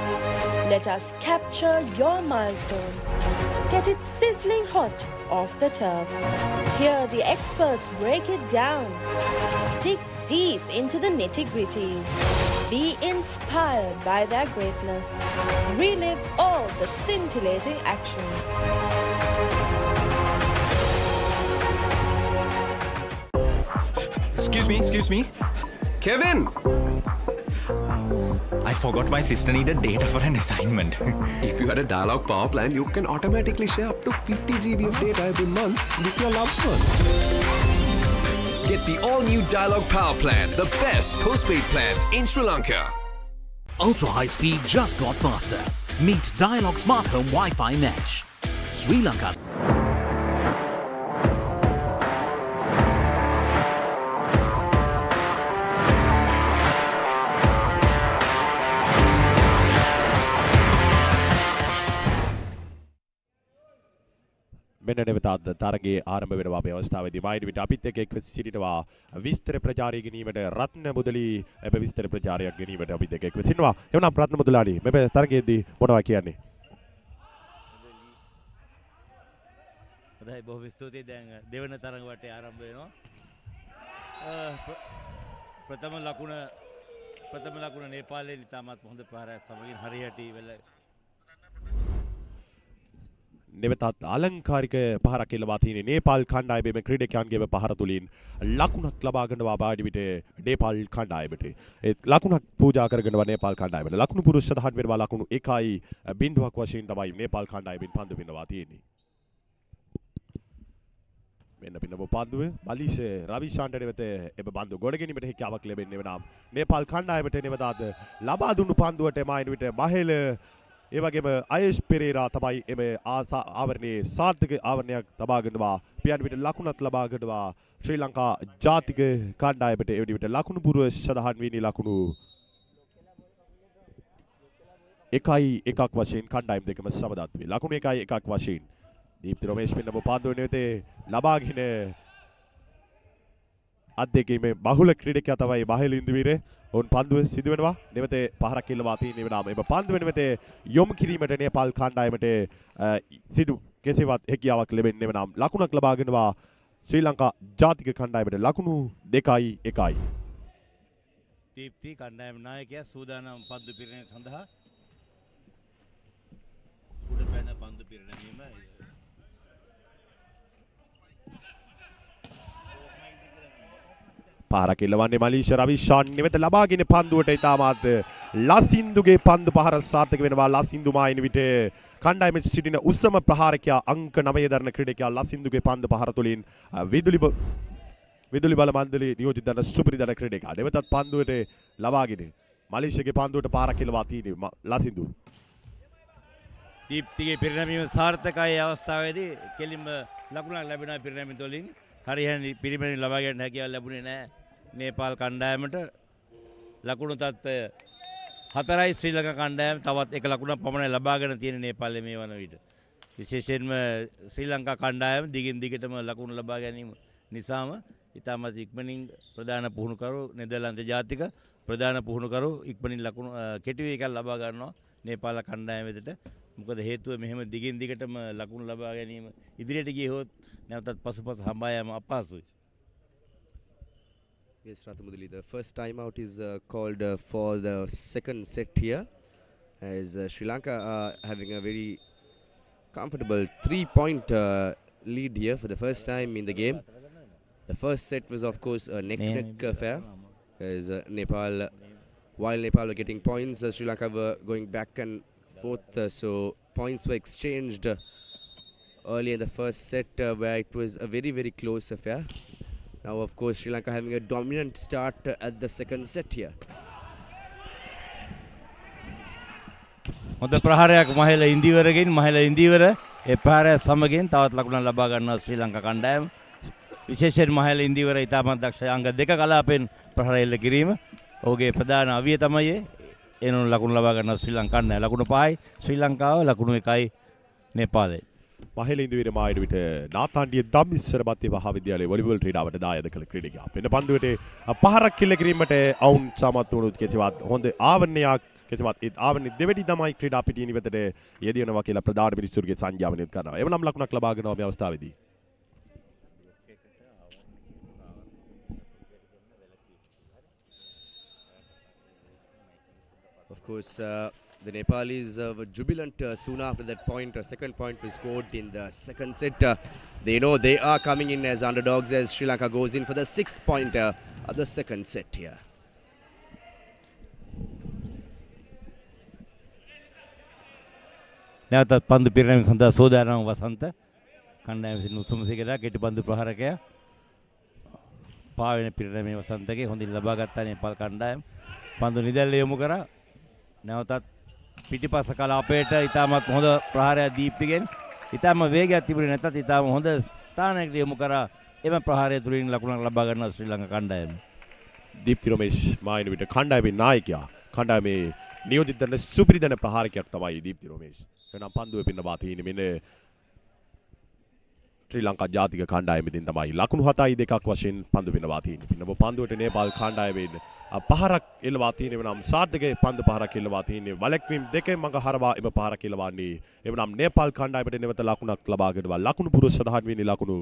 Let us capture your milestones. Get it sizzling hot off the turf. Hear the experts break it down. Dig deep into the nitty-gritties. Be inspired by their greatness. Relive all the scintillating action. Excuse me. Kevin! I forgot my sister needed data for an assignment. If you had a Dialog power plan, you can automatically share up to 50 GB of data every month with your loved ones. Get the all-new Dialog Power Plan, the best postpaid plans in Sri Lanka. Ultra high speed just got faster. Meet Dialog Smart Home Wi-Fi Mesh. Sri Lanka. මෙන්න නැවතත් තරගයේ ආරම්භ වෙනවා මේ අවස්ථාවේදී මයින් විට අපිත් එක්ක සිටිනවා විස්තර ප්‍රචාරය ගැනීමට රත්න මුදලි එබ විස්තර ප්‍රචාරයක් ගැනීමට අපිත් එක්ක සිටිනවා එවනම් රත්න මුදලානි මේ තරගයේදී මොනවා කියන්නේ හොඳයි බොහොම ස්තුතියි දැන් දෙවන තරඟ වටේ ආරම්භ වෙනවා ප්‍රථම ලකුණ නේපාලයේ ඉතාමත් හොඳ ප්‍රහාරයක් සමගින් හරියට ඉවල නැවතත් අලංකාරික පහරක් එල්ලවා තියෙන නේපාල් කණ්ඩායමේ ක්‍රීඩකයන්ගේ පහර තුලින් ලකුණක් ලබා ගන්නවා බාඩි විට නේපාල් කණ්ඩායමට ඒ ලකුණක් පූජා කරගෙනවා නේපාල් කණ්ඩායමට ලකුණු පුරුෂ සදහන් වෙනවා ලකුණු 1.0ක් වශයෙන් තමයි නේපාල් කණ්ඩායමෙන් පන්දු වෙනවා තියෙන්නේ මෙන්න පින්නම පන්දුව මලීෂ රවිශාන්ට වෙත එබ බන්දු ගොඩ ගැනීමට හැකියාවක් ලැබෙන්නේ වෙනම් නේපාල් කණ්ඩායමට නැවතත් ලබා දුන්නු පන්දුවට මායින් විට මහේල ඒ වගේම අයේෂ් පෙරේරා තමයි එම ආවරණයේ සාර්ථක ආවරණයක් තබා ගන්නවා පියන් විට ලකුණක් ලබා ගන්නවා ශ්‍රී ලංකා ජාතික කණ්ඩායමට ඒ විට ලකුණු පුරව සදහන් වීනි ලකුණු 1.1ක් වශයෙන් කණ්ඩායම් දෙකම සමදත් වේ ලකුණු 1.1ක් වශයෙන් දීප්ති රමේෂ් පින්නම පාන්දුව නෙවෙතේ ලබාගෙන අත් දෙකේ මේ බහුල ක්‍රීඩකයා තමයි මහේල ඉන්දුවීරේ ඔවුන් පන්දුව සිදු වෙනවා නෙවතේ පහරක් එල්ලවා තියෙන වෙනාම එම පන්දුව නෙවතේ යොමු කිරීමට නේපාල් කණ්ඩායමට සිදු කෙසේවත් හැකියාවක් ලැබෙන්නේ වෙනාම ලකුණක් ලබා ගන්නවා ශ්‍රී ලංකා ජාතික කණ්ඩායමට ලකුණු 2.1යි දීප්ති කණ්ඩායම නායකයා සූදානම් පන්දු පිරිනැමීම සඳහා උඩ පැන පන්දු පිරිනැමීම පහරක් එල්ලවන්නේ මලීෂ රවිශාන් නෙවෙත ලබාගෙන පන්දුවට ඉතාමත් ලසින්දුගේ පන්දු පහර සාර්ථක වෙනවා ලසින්දු මායින් විට කණ්ඩායමේ සිටින උසම ප්‍රහාරකයා අංක 9 දරන ක්‍රීඩකයා ලසින්දුගේ පන්දු පහර තුලින් විදුලි බල මණ්ඩලයේ නියෝජිත දරන සුපිරිදර ක්‍රීඩකයා දෙවතත් පන්දුවට ලබාගෙන මලීෂගේ පන්දුවට පහරක් එල්ලවා තියෙන්නේ ලසින්දු දීප්තිගේ පිරිනැමීම සාර්ථකයි අවස්ථාවේදී කෙලින්ම ලකුණක් ලැබෙනවා පිරිනැමීම තුළින් හරියට පිරිනැමීම ලබා ගන්න හැකියාව ලැබුණේ නැහැ නේපාල් කණ්ඩායමට ලකුණු තත්ත්වය 4යි ශ්‍රී ලංකා කණ්ඩායම තවත් එක ලකුණක් පමණයි ලබාගෙන තියෙන නේපාලයේ මේ වන විට විශේෂයෙන්ම ශ්‍රී ලංකා කණ්ඩායම දිගින් දිගටම ලකුණු ලබා ගැනීම නිසාම ඉතාමත් ඉක්මනින් ප්‍රධාන පුහුණුකරු නෙදර්ලන්ත ජාතික ප්‍රධාන පුහුණුකරු ඉක්මනින් ලකුණු කෙටි එකක් ලබා ගන්නවා නේපාල කණ්ඩායම වෙතට මොකද හේතුව මෙහෙම දිගින් දිගටම ලකුණු ලබා ගැනීම ඉදිරියට ගියොත් නැවතත් පසුපස හඹා යාම අපහසුයි. Yes, Rathamudali, the first time out is called for the second set here as Sri Lanka are having a very comfortable 3-point lead here for the first time in the game. The first set was of course a neck-to-neck affair as while Nepal were getting points, Sri Lanka were going back and forth, so points were exchanged early in the first set where it was a very, very close affair. Now of course Sri Lanka having a dominant start at the second set here. හොඳ ප්‍රහාරයක් මහල ඉන්දිවරගෙන් මහල ඉන්දිවර ඒ ප්‍රහාරය සමගින් තවත් ලකුණක් ලබා ගන්නවා ශ්‍රී ලංකා කණ්ඩායම. විශේෂයෙන් මහල ඉන්දිවර ඉතාමත් දක්ෂ අංග දෙක කලාපෙන් ප්‍රහාර එල්ල කිරීම. ඔහුගේ ප්‍රධාන අවිය තමයි එනු ලකුණු ලබා ගන්න ශ්‍රී ලංකා කණ්ඩායම. ලකුණු 5යි ශ්‍රී ලංකාව ලකුණු 1යි නේපාලය. මහල ඉන්දිවර මායිඩ විට නාතාණ්ඩිය දම්මිස්සර මධ්‍ය මහාවිද්‍යාලයේ වොලිබෝල් ක්‍රීඩාවට දායද කළ ක්‍රීඩකයා. වෙන පන්දුවට පහරක් කිල්ල කිරීමට අවුන් සමත් වුණුත් කෙසේවත් හොඳ ආවරණයක් කෙසේවත් ඒ ආවරණය දෙවැනි තමයි ක්‍රීඩා පිටියේ නිවෙතට යෙදිනවා කියලා ප්‍රධාන මිනිස්සුන්ගේ සංජානනය කරනවා. එවනම් ලකුණක් ලබා ගන්නවා මේ අවස්ථාවේදී. Of course, the Nepalis were jubilant soon after that point. A second point was scored in the second set. They know they are coming in as underdogs as Sri Lanka goes in for the 6th point of the second set here. නැවතත් පන්දු පිරිනැමීම සඳහා සෝදානම් වසන්ත කණ්ඩායම විසින් උතුම් සිගලා කෙටි පන්දු ප්‍රහාරකයා පාවෙන පිරිනැමීම වසන්තගේ හොඳින් ලබා ගත්තා නේපාල් කණ්ඩායම. පන්දු නිදැල්ල යොමු කරා. නැවතත් පිටිපස්ස කලාපයට ඉතාමත් හොඳ ප්‍රහාරයක් දීප්තිගෙන් ඉතාම වේගයක් තිබුණේ නැතත් ඉතාම හොඳ ස්ථානයකට යොමු කරා. එම ප්‍රහාරය තුලින් ලකුණක් ලබා ගන්නවා ශ්‍රී ලංකා කණ්ඩායම. දීප්ති රොමේෂ් මායින විට කණ්ඩායමේ නායකයා. කණ්ඩායමේ නියෝජිත දන සුපිරිදන ප්‍රහාරකයක් තමයි දීප්ති රොමේෂ්. එනම් පන්දුවේ පින්නවා තියෙන්නේ මෙන්න ශ්‍රී ලංකා ජාතික කණ්ඩායමෙන් තමයි ලකුණු 7යි 2ක් වශයෙන් පන්දු පින්නවා තියෙන්නේ. පින්නව පන්දුවට නේපාල් කණ්ඩායමෙන් පහරක් එල්ලවා තියෙනවා නම් සාර්ථකයේ පන්දු පහරක් එල්ලවා තියෙන්නේ. වලක්වීම් දෙකෙන් මඟ හරවා එම පහරක් එල්ලවන්නේ. එවනම් නේපාල් කණ්ඩායමට නැවත ලකුණක් ලබා ගන්නවා. ලකුණු පුරුෂ සඳහන් වෙන්නේ ලකුණු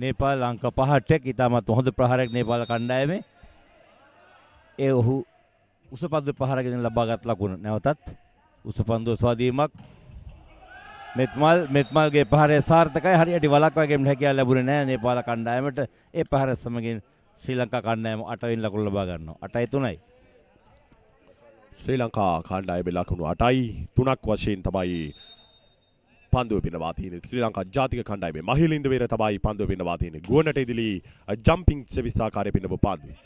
නේපාල් අංක 5ට ඉතාමත් හොඳ ප්‍රහාරයක් නේපාල කණ්ඩායමේ. ඒ ඔහු උසපන්දු ප්‍රහාරයෙන් ලබාගත් ලකුණ. නැවතත් උසපන්දු ස්වාධීනයක් මෙත්මල්ගේ ප්‍රහාරය සාර්ථකයි. හරියට වලක්වා ගැනීමට හැකියාව ලැබුණේ නැහැ නේපාල කණ්ඩායමට. ඒ ප්‍රහාරය සමගින් ශ්‍රී ලංකා කණ්ඩායම 8 වෙනි ලකුණ ලබා ගන්නවා. 8යි 3යි. ශ්‍රී ලංකා කණ්ඩායමේ ලකුණු 8යි 3ක් වශයෙන් තමයි පන්දුව පිනවා තියෙන්නේ. ශ්‍රී ලංකා ජාතික කණ්ඩායමේ මහිලින්ද වේර තමයි පන්දුව පිනවා තියෙන්නේ. ගුවනට ඉදිලි ජම්පින් සෙවිසාකාරය පිනව පන්දුවේ.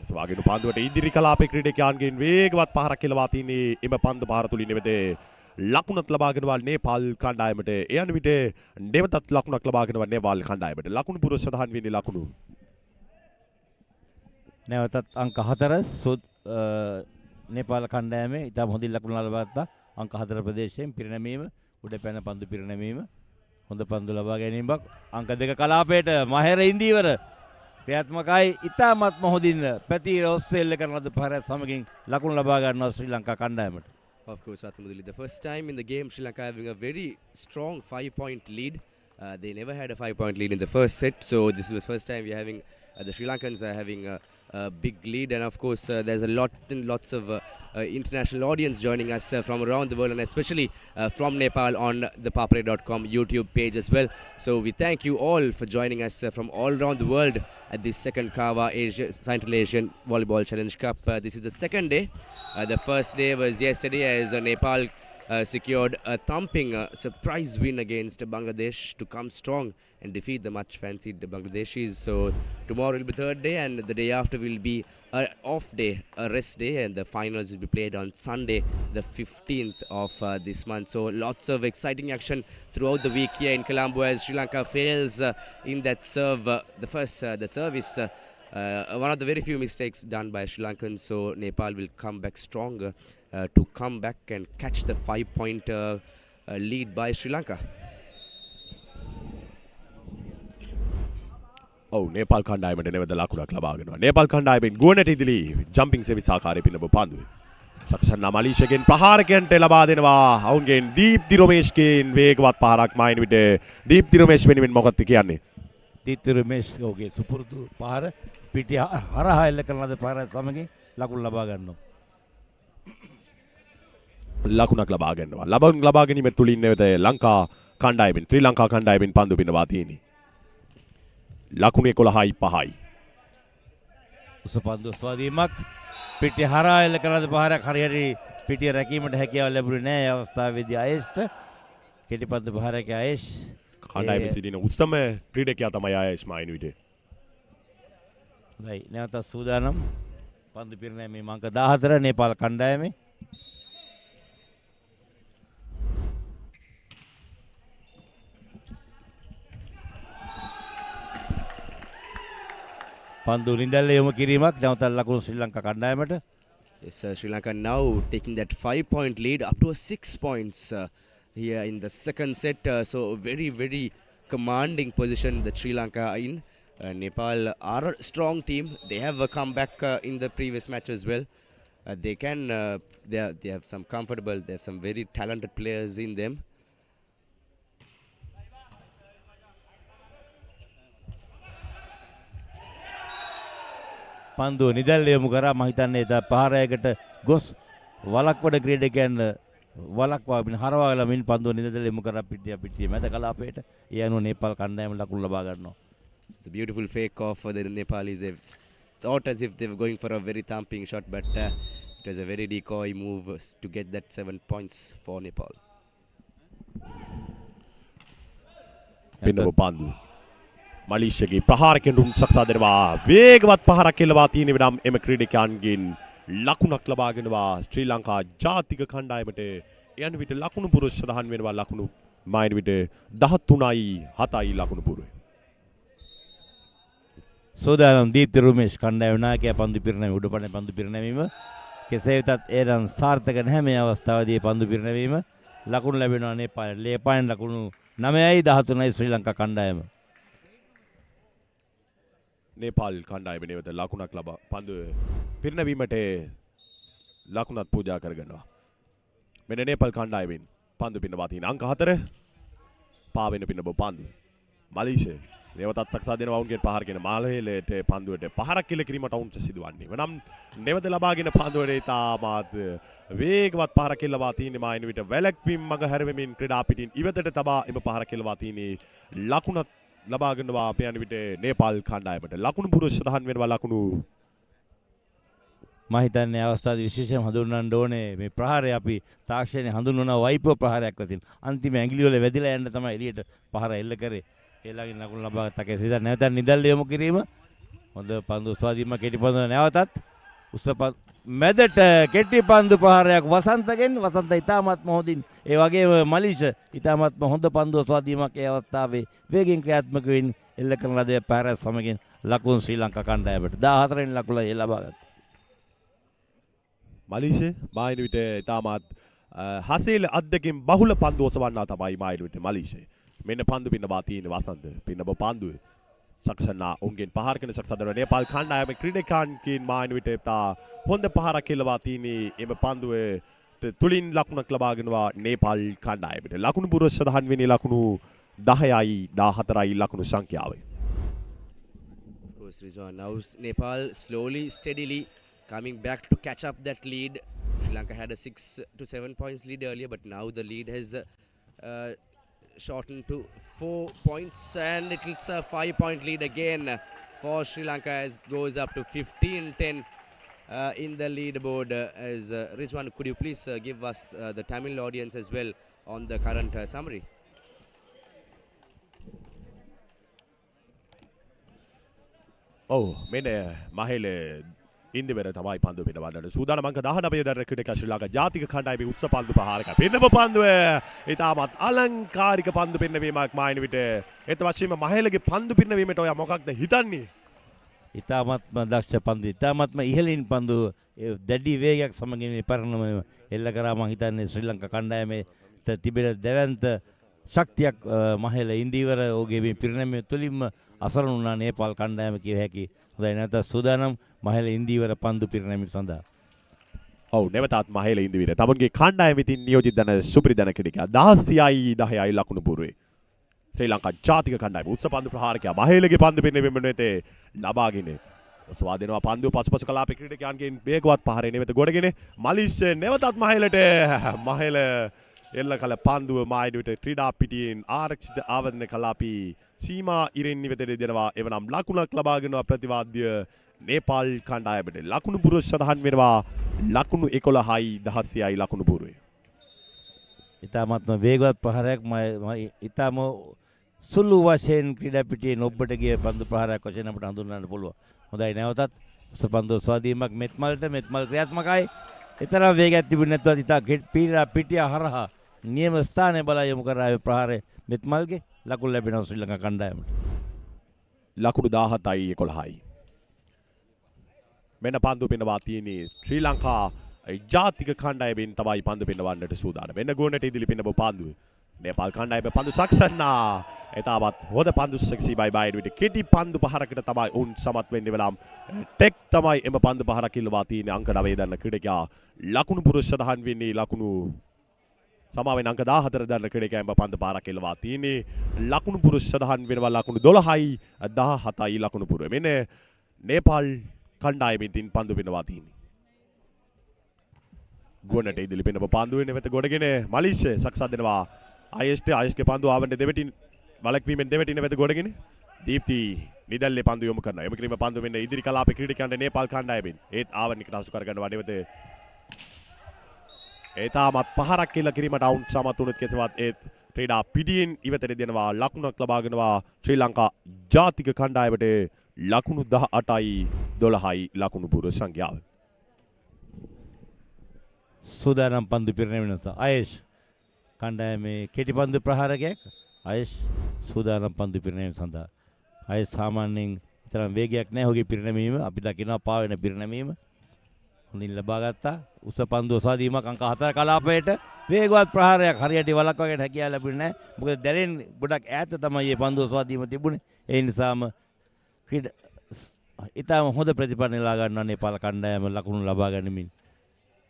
සවාගෙන පන්දුවට ඉදිරි කලාපේ ක්‍රීඩකයන්ගෙන් වේගවත් පහරක් කෙලවා තින්නේ. එම පන්දු පහර තුලින් නෙවෙත ලකුණක් ලබා ගන්නවා නේපාල් කණ්ඩායමට. ඒ යන විට නැවතත් ලකුණක් ලබා ගන්නවා නේපාල් කණ්ඩායමට. ලකුණු පුරුෂ සඳහන් වෙන්නේ ලකුණු. නැවතත් අංක 4 නේපාල් කණ්ඩායමේ ඉතාම හොඳින් ලකුණු ලබා ගත්තා. අංක 4 ප්‍රදේශයෙන් පිරිනැමීම උඩ පැන පන්දු පිරිනැමීම හොඳ පන්දු ලබා ගැනීමක්. අංක 2 කලාපයට මහේර ඉන්දීවර ක්‍රියාත්මකයි. ඉතාමත්ම හොඳින් පැතිර ඔස්සේ එල්ල කරන ලද පහරයක් සමගින් ලකුණු ලබා ගන්නවා ශ්‍රී ලංකා කණ්ඩායමට. Of course, Rathamudali, the first time in the game, Sri Lanka having a very strong 5-point lead. They never had a 5-point lead in the first set, so this is the first time we're having the Sri Lankans are having a big lead, and of course there's a lots of international audience joining us from around the world, and especially from Nepal on the papare.com YouTube page as well. So we thank you all for joining us from all around the world at this second Kawa Central Asian Volleyball Challenge Cup. This is the second day. The first day was yesterday as Nepal secured a thumping surprise win against Bangladesh to come strong and defeat the much fancied Bangladeshis. So tomorrow will be third day, and the day after will be an off day, a rest day, and the finals will be played on Sunday, the 15th of this month. So lots of exciting action throughout the week here in Colombo as Sri Lanka fails in that serve. The service, one of the very few mistakes done by Sri Lankans. So Nepal will come back stronger to come back and catch the 5-point lead by Sri Lanka. ඔව් නේපාල් කණ්ඩායමට නැවත ලකුණක් ලබා ගන්නවා. Nepal කණ්ඩායමෙන් ගුවනට ඉදිලි ජම්පින් service ආකාරයේ පිනව පන්දුවේ. සක්සන්නා මලීෂගෙන් ප්‍රහාරකයන්ට ලබා දෙනවා. ඔවුන්ගෙන් දීප්ති රොමේෂ්ගෙන් වේගවත් පහරක් මායින් විට දීප්ති රොමේෂ් වෙනුවෙන් මොකක්ද කියන්නේ? දීප්ති රොමේෂ් ඔහුගේ සුපුරුදු පහර පිටිය හරහා එල්ල කරන ලද පහර සමගින් ලකුණු ලබා ගන්නවා. ලකුණක් ලබා ගන්නවා. ලබන ලබා ගැනීම තුලින් නැවත ලංකා කණ්ඩායමෙන් ශ්‍රී ලංකා කණ්ඩායමෙන් පන්දු පිනවා තියෙන්නේ. ලකුණු 11යි 5යි. උසපන්දු ස්වාධීනයක් පිටිය හරහා එල්ල කරන ලද පහරක් හරියට පිටිය රැකීමට හැකියාව ලැබුණේ නැහැ. ඒ අවස්ථාවේදී ආයෙෂ්ට කෙටි පන්දු පහරක ආයෙෂ් කණ්ඩායමේ සිටින උත්තම ක්‍රීඩකයා තමයි ආයෙෂ් මායින් විට. නැවත සූදානම් පන්දු පිරිනැමීම අංක 14 නේපාල කණ්ඩායමේ. පන්දු නිදැල්ල යොමු කිරීමක් නැවත ලකුණු ශ්‍රී ලංකා කණ්ඩායමට. Yes, Sri Lanka now taking that 5-point lead up to 6 points here in the second set. So very, very commanding position that Sri Lanka are in. Nepal are a strong team. They have come back in the previous match as well. They have some comfortable, they have some very talented players in them. පන්දුව නිදැල්ල යොමු කරා මම හිතන්නේ ඒ පහරයකට ගොස් වලක්වඩ ක්‍රීඩකයන් වලක්වාගෙන හරවාගලා මින් පන්දුව නිදැල්ල යොමු කරා පිටිය මැද කලාපයට. ඒ අනුව නේපාල් කණ්ඩායම ලකුණු ලබා ගන්නවා. It's a beautiful fake off for the Nepalis. They've thought as if they were going for a very thumping shot, but it was a very decoy move to get that 7 points for Nepal. පින්නව පන්දු මලීෂගේ ප්‍රහාරකෙන් සකසා දෙනවා. වේගවත් පහරක් කෙලවා තියෙන විනම් එම ක්‍රීඩකයන්ගෙන් ලකුණක් ලබාගෙනවා ශ්‍රී ලංකා ජාතික කණ්ඩායමට. යන විට ලකුණු පුරුෂ සඳහන් වෙනවා. ලකුණු මායින් විට 13යි 7යි ලකුණු පුරුයි. සෝදානම් දීප්ති රුමේෂ් කණ්ඩායම නායකයා පන්දු පිරිනැමීම උඩපණ පන්දු පිරිනැමීම. කෙසේ වෙතත් ඒරන් සාර්ථක නැහැ මේ අවස්ථාවේදී පන්දු පිරිනැමීම. ලකුණු ලැබෙනවා නේපාලට. ලේපායන් ලකුණු 9යි 13යි ශ්‍රී ලංකා කණ්ඩායම. නේපාල් කණ්ඩායම නැවත ලකුණක් ලබා පන්දු පිරිනැමීමට ලකුණක් පූජා කරගන්නවා. මෙන්න නේපාල් කණ්ඩායමෙන් පන්දු පින්නවා තියෙන අංක 4 පාවෙන පින්නබ පන්දු මලීෂේ නැවතත් සකසා දෙනවා. වුන්ගෙන් පහරගෙන මාලහෙලට පන්දුවට පහරක් කෙල කිරීමට වුන්ට සිදුවන්නේ. වනම් නැවත ලබාගෙන පන්දුවට ඉතාමත් වේගවත් පහරක් කෙලවා තියෙන්නේ. මායින් විට වැලැක්වීම මග හැරෙමින් ක්‍රීඩා පිටින් ඉවතට තබා එම පහරක් කෙලවා තියෙන්නේ. ලකුණක් ලබා ගන්නවා අපේ යන විට නේපාල් කණ්ඩායමට. ලකුණු පුරුෂ සඳහන් වෙනවා. ලකුණු මම හිතන්නේ අවස්ථාවේ විශේෂයෙන් හඳුන්වන්න ඕනේ මේ ප්‍රහාරය අපි තාක්ෂණයේ හඳුන්වන වයිපෝ ප්‍රහාරයක් වශයෙන්. අන්තිම ඇඟිලි වල වැදිලා යන්න තමයි එළියට පහර එල්ල කරේ. ඒලාගේ ලකුණු ලබා ගත්තා. කෙසේ නැවතත් නිදැල්ල යොමු කිරීම. හොඳ පන්දු ස්වාධීනම කෙටි පන්දු නැවතත් උස්ස මැදට කෙටි පන්දු ප්‍රහාරයක් වසන්තගෙන්. වසන්ත ඉතාමත් හොඳින් ඒ වගේම මලීෂ ඉතාමත් හොඳ පන්දු ස්වාධීනමක් ඒ අවස්ථාවේ වේගෙන් ක්‍රියාත්මක වෙමින් එල්ල කරන ලද පැරස් සමගින් ලකුණු ශ්‍රී ලංකා කණ්ඩායමට 14 වෙනි ලකුණ ලබා ගත්තා. මලීෂේ මායින් විට ඉතාමත් හසේල අද්දකින් බහුල පන්දු ඔසවන්නා තමයි මායින් විට මලීෂේ. මෙන්න පන්දු පින්නවා තියෙන වසන්ත පින්නබ පන්දුවේ සක්ෂනා උන්ගෙන් පහරකන සක්සදර නේපාල් කණ්ඩායමේ ක්‍රීඩකයන්ගෙන් මායින් විට හොඳ පහරක් කෙලවා තියෙන්නේ. එම පන්දුවේ තුලින් ලකුණක් ලබාගෙනවා නේපාල් කණ්ඩායමට. ලකුණු පුරුෂ සඳහන් වෙන්නේ ලකුණු 10යි 14යි ලකුණු සංඛ්‍යාවයි. Of course, Rizwan, now Nepal slowly, steadily coming back to catch up that lead. Sri Lanka had a 6 to 7 points lead earlier, but now the lead has shortened to 4 points, and it's a 5-point lead again for Sri Lanka as goes up to 15-10 in the leaderboard. As Rizwan, could you please give us the Tamil audience as well on the current summary? Oh, මෙන්න මහේල ඉන්දිවර තමයි පන්දු පිටවන්නට සූදානම්. අංක 19 දර ක්‍රීඩක ශ්‍රී ලංකා ජාතික කණ්ඩායමේ උත්ස පන්දු ප්‍රහාරක පින්නප පන්දුව ඉතාමත් අලංකාරික පන්දු පින්නවීමක් මායින් විට. ඒත් වශයෙන්ම මහේලගේ පන්දු පින්නවීමට ඔයා මොකක්ද හිතන්නේ? ඉතාමත්ම දක්ෂ පන්දු. ඉතාමත්ම ඉහළින් පන්දු දැඩි වේගයක් සමගින් පරණම එල්ල කරා. මම හිතන්නේ ශ්‍රී ලංකා කණ්ඩායමේ තිබෙන දැවැන්ත ශක්තියක් මහේල ඉන්දිවර ඔහුගේ මේ පිරිනැමීම තුළින්ම අසරණ වුණා නේපාල් කණ්ඩායම කිය හැකි. හොඳයි නැවත සූදානම් මහේල ඉන්දිවර පන්දු පිරිනැමීම සඳහා. ඔව් නැවතත් මහේල ඉන්දිවර තමන්ගේ කණ්ඩායම විසින් නියෝජිත දන සුපිරිදන ක්‍රීඩකයා 16යි 10යි ලකුණු පුරුවේ. ශ්‍රී ලංකා ජාතික කණ්ඩායම උත්ස පන්දු ප්‍රහාරකයා මහේලගේ පන්දු පිරිනැමීම වෙත ලබාගෙන ස්වාධීනව පන්දු පසුපස කලාපේ ක්‍රීඩකයන්ගෙන් වේගවත් පහරේ නැවත ගොඩගෙන මලිෂ් නැවතත් මහේලට මහේල එල්ල කල පන්දුව මායිඩුවට ක්‍රීඩා පිටියෙන් ආරක්ෂිත ආවරණ කලාපී සීමා ඉරෙන් නිවෙතට දෙනවා. එවනම් ලකුණක් ලබාගෙනවා ප්‍රතිවාද්‍ය නේපාල් කණ්ඩායමට. ලකුණු පුරුෂ සඳහන් වෙනවා ලකුණු 11යි 16යි ලකුණු පුරුවේ. ඉතාමත්ම වේගවත් ප්‍රහාරයක් ඉතාම සුළු වශයෙන් ක්‍රීඩා පිටියේ නොබ්බට ගිය පන්දු ප්‍රහාරයක් වශයෙන් අපිට හඳුන්වන්න පුළුවන්. හොඳයි නැවතත් උසපන්දු ස්වාධීනමක් මෙත්මල්ට මෙත්මල් ක්‍රියාත්මකයි. එතරම් වේගයක් තිබුණේ නැතුව ඉතා පිටිය හරහා නියම ස්ථානයේ බල යොමු කරා ප්‍රහාරය මෙත්මල්ගේ ලකුණු ලැබෙනවා ශ්‍රී ලංකා කණ්ඩායමට. ලකුණු 17යි 11යි. මෙන්න පන්දු පිනවා තියෙන්නේ ශ්‍රී ලංකා ජාතික කණ්ඩායමෙන් තමයි පන්දු පිනවන්නට සූදානම්. මෙන්න ගෝනට ඉදිරි පිනව පන්දු. नेपाल කණ්ඩායම පන්දු සක්සන්නා. එතාවත් හොඳ පන්දු සෙක්සි බයි බයි විට කෙටි පන්දු පහරකට තමයි උන් සමත් වෙන්නේ වෙලාම්. ටෙක් තමයි එම පන්දු පහරක් ඉල්ලවා තියෙන්නේ අංක 9 දන්න ක්‍රීඩකයා. ලකුණු පුරුෂ සඳහන් වෙන්නේ ලකුණු සමාවෙන් අංක 14 දන්න ක්‍රීඩකයා එම පන්දු පහරක් ඉල්ලවා තියෙන්නේ. ලකුණු පුරුෂ සඳහන් වෙනවා ලකුණු 12යි 17යි ලකුණු පුරුව. මෙන්න නේපාල් කණ්ඩායමෙන් තින් පන්දු වෙනවා තියෙන්නේ. ගුවනට ඉදිරි පිනව පන්දු වෙන වෙත ගොඩගෙන මලීෂ්‍ය සක්සා දෙනවා. ආයස්ගේ පන්දු ආවන්ට දෙවටින් වලක්වීමෙන් දෙවටින වෙත ගොඩගෙන දීප්ති නිදල්ලේ පන්දු යොමු කරනවා. යොමු කිරීම පන්දු වෙන ඉදිරි කලාපේ ක්‍රීඩකයන්ට නේපාල් කණ්ඩායමෙන් ඒත් ආවන්නිකට හසු කර ගන්නවා නෙවෙත. ඒතාමත් පහරක් කියලා කිරීමට අවුන් සමත් වුණත් කෙසේවත් ඒත් ක්‍රීඩා පිටියෙන් ඉවතට දෙනවා ලකුණක් ලබාගෙනවා ශ්‍රී ලංකා ජාතික කණ්ඩායමට ලකුණු 18යි 12යි ලකුණු පුර සංඛ්‍යාව. සූදානම් පන්දු පිරිනැමෙන නිසා ආයේෂ් කණ්ඩායමේ කෙටි පන්දු ප්‍රහාරකයක් ආයේෂ් සූදානම් පන්දු පිරිනැමීම සඳහා. ආයේෂ් සාමාන්‍යයෙන් තරම් වේගයක් නැහැ ඔහුගේ පිරිනැමීම. අපි දකිනවා පාවෙන පිරිනැමීම හොඳින් ලබා ගත්තා. උස පන්දු සාදීමක් අංක 4 කලාපයට වේගවත් ප්‍රහාරයක් හරියට වළක්වාගෙන හැකියාව ලැබුණේ නැහැ. මොකද දැලෙන් ගොඩක් ඈත තමයි මේ පන්දු සාදීම තිබුණේ. ඒ නිසාම ඊටම හොඳ ප්‍රතිඵල නෙලා ගන්නවා නේපාල කණ්ඩායම ලකුණු ලබා ගනිමින්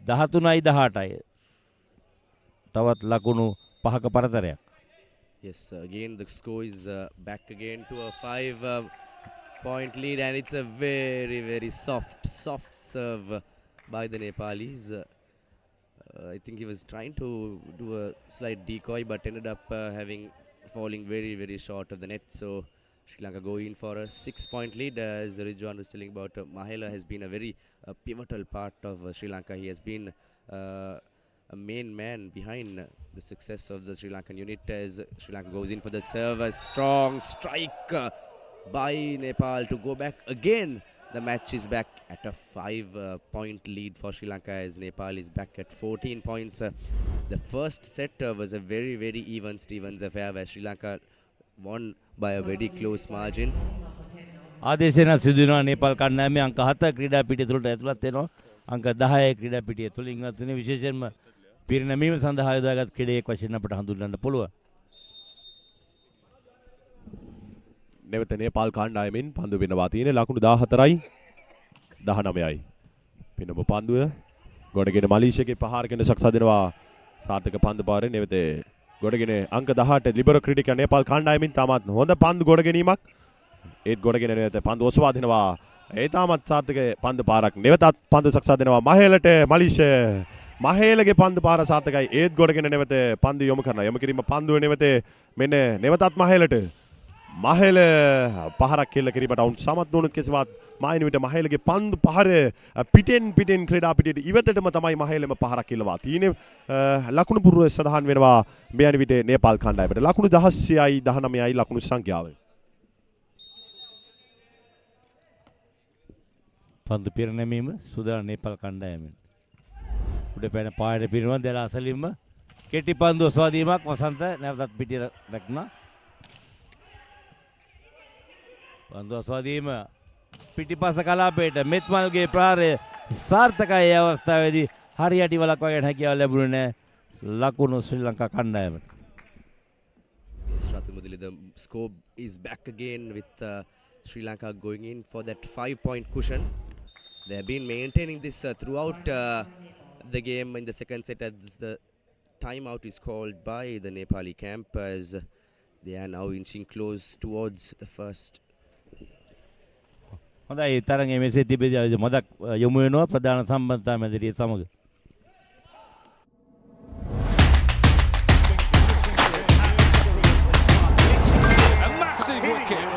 13යි 18යි. තවත් ලකුණු 5ක පරතරයක්. Yes, again the score is back again to a 5-point lead and it's a very soft serve by the Nepalis. I think he was trying to do a slight decoy but ended up falling very short of the net. So Sri Lanka go in for a 6-point lead. As Ridwan was telling about, Mahela has been a very pivotal part of Sri Lanka. He has been a main man behind the success of the Sri Lankan unit as Sri Lanka goes in for the serve. A strong strike by Nepal to go back again. The match is back at a 5-point lead for Sri Lanka as Nepal is back at 14 points. The first set was a very even Stevens affair where Sri Lanka won by a very close margin. ආදේශන සිදු වෙනවා නේපාල් කණ්ඩායමේ අංක 7 ක්‍රීඩා පිටිය තුළට ඇතුළත් වෙනවා. අංක 10 ක්‍රීඩා පිටිය තුළින් අතුනේ විශේෂයෙන්ම පිරිනැමීම සඳහා යොදාගත් ක්‍රීඩකයෙක් වශයෙන් අපට හඳුන්වන්න පුළුවන්. නැවත නේපාල් කණ්ඩායමෙන් පන්දු වෙනවා තියෙන්නේ ලකුණු 14යි 19යි. පිනම පන්දුව ගොඩගෙන මලීෂියාගේ පහරගෙන සක්සා දෙනවා සාර්ථක පන්දු පාරේ නැවත ගොඩගෙන අංක 18 ලිබරෝ ක්‍රීඩක නේපාල් කණ්ඩායමෙන් තාමත් හොඳ පන්දු ගොඩ ගැනීමක්. ඒත් ගොඩගෙන නැවත පන්දු ඔසවා දෙනවා. ඒ තාමත් සාර්ථක පන්දු පාරක් නැවතත් පන්දු සක්සා දෙනවා මහේලට මලීෂියා. මහේලගේ පන්දු පාර සාර්ථකයි. ඒත් ගොඩගෙන නැවත පන්දු යොමු කරනවා. යොමු කිරීම පන්දුව නැවත මෙන්න නැවතත් මහේලට. මහේල පහරක් කෙල්ල කිරීමට අවුන් සමත් වුණොත් කෙසේවත් මායින විට මහේලගේ පන්දු පහර පිටෙන් ක්‍රීඩා පිටියට ඉවතටම තමයි මහේලම පහරක් කෙල්ලවා තියෙන්නේ. ලකුණු පුරුව සඳහන් වෙනවා මෙයන් විට නේපාල් කණ්ඩායමට ලකුණු 16යි 19යි ලකුණු සංඛ්‍යාව. පන්දු පිරිනැමීම සූදානම් නේපාල් කණ්ඩායමෙන්. උඩ පැන පායට පිරිනවන දැල අසලින්ම කෙටි පන්දු ස්වාධීනමක් වසන්ත නැවතත් පිටිය රැක්ුණා. පන්දු ස්වාධීනම පිටිපස කලාපයට මෙත්මල්ගේ ප්‍රහාරය සාර්ථකයි. ඒ අවස්ථාවේදී හරියට වළක්වාගෙන හැකියාව ලැබුණේ නැහැ ලකුණු ශ්‍රී ලංකා කණ්ඩායමට. Yes, Ratu Mudali, the score is back again with Sri Lanka going in for that 5-point cushion. They have been maintaining this throughout the game in the second set as the timeout is called by the Nepali camp as they are now inching close towards the first. හොඳයි තරඟයේ මෙසේ තිබෙදී මදක් යොමු වෙනවා ප්‍රධාන සම්බන්ධතා මැදිරිය සමග. A massive wicket.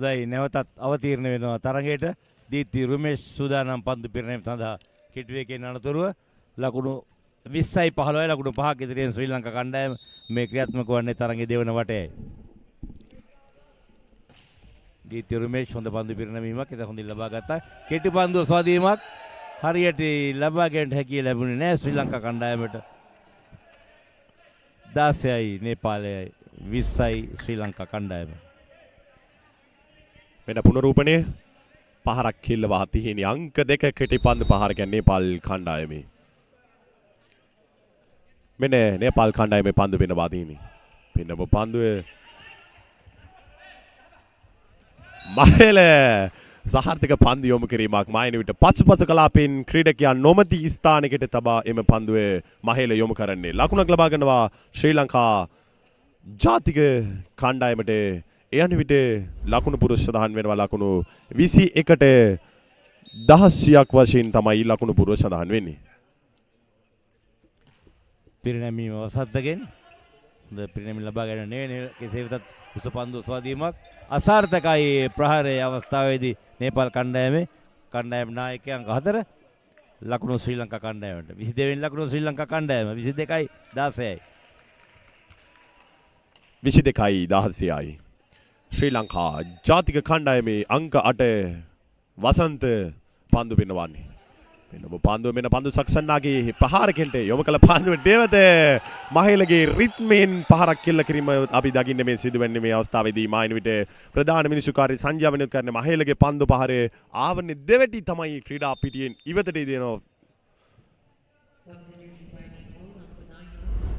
හොඳයි නැවතත් අවතීර්ණ වෙනවා තරගයට. දීප්ති රුමේෂ් සූදානම් පන්දු පිරිනැමීම සඳහා කිට්ටුවේකින් අනතුරුව ලකුණු 20යි 15යි ලකුණු 5ක් ඉදිරියෙන් ශ්‍රී ලංකා කණ්ඩායම මේ ක්‍රියාත්මක වන්නේ තරගයේ දෙවන වටයයි. දීප්ති රුමේෂ් හොඳ පන්දු පිරිනැමීමක් ඒක හොඳින් ලබා ගත්තා. කෙටි පන්දුව ස්වාධීනයක් හරියට ලබා ගැනීමට හැකිය ලැබුණේ නැහැ ශ්‍රී ලංකා කණ්ඩායමට. 16යි නේපාලයයි 20යි ශ්‍රී ලංකා කණ්ඩායම. මෙන්න පුනරූපණය පහරක් කිල්ලවා තිහිනි අංක 2 කෙටි පන්දු පහර කියන්නේ නේපාල් කණ්ඩායමේ. මෙන්න නේපාල් කණ්ඩායමේ පන්දු පිනවා තිහිනි. පින්නපු පන්දුවේ මහල සහර්ථක පන්දු යොමු කිරීමක් මායන විට පසුපස කලාපෙන් ක්‍රීඩකයන් නොමැති ස්ථානයකට තබා එම පන්දුවේ මහල යොමු කරන්නේ. ලකුණක් ලබා ගන්නවා ශ්‍රී ලංකා ජාතික කණ්ඩායමට. එයන් විට ලකුණු පුරුෂ සඳහන් වෙනවා ලකුණු 21ට 16ක් වශයෙන් තමයි ලකුණු පුරුෂ සඳහන් වෙන්නේ. පිරිනැමීම වසත්තගෙන් හොඳ පිරිනැමීම ලබා ගන්න නෙවෙයි කෙසේ වෙතත් උස පන්දු ස්වාධීනයක් අසාර්ථකයි ප්‍රහාරයේ අවස්ථාවේදී නේපාල් කණ්ඩායම නායකයා අංක 4 ලකුණු ශ්‍රී ලංකා කණ්ඩායමට 22 වෙනි ලකුණු ශ්‍රී ලංකා කණ්ඩායම 22යි 16යි 22යි 16යි ශ්‍රී ලංකා ජාතික කණ්ඩායමේ අංක 8 වසන්ත පන්දු පිනවන්නේ. මෙන්න පන්දුව මෙන්න පන්දු සක්සන්නාගේ ප්‍රහාරකෙන්ට යොමු කළ පන්දුව දේවත මහේලගේ රිත්මෙන් පහරක් කෙල්ල කිරීම අපි දකින්නේ මේ සිදුවෙන්නේ මේ අවස්ථාවේදී මායින විට ප්‍රධාන මිනිසුකාරී සංජානනය කරන මහේලගේ පන්දු පහරේ ආවන්නේ දෙවටි තමයි ක්‍රීඩා පිටියෙන් ඉවතට දෙනවා.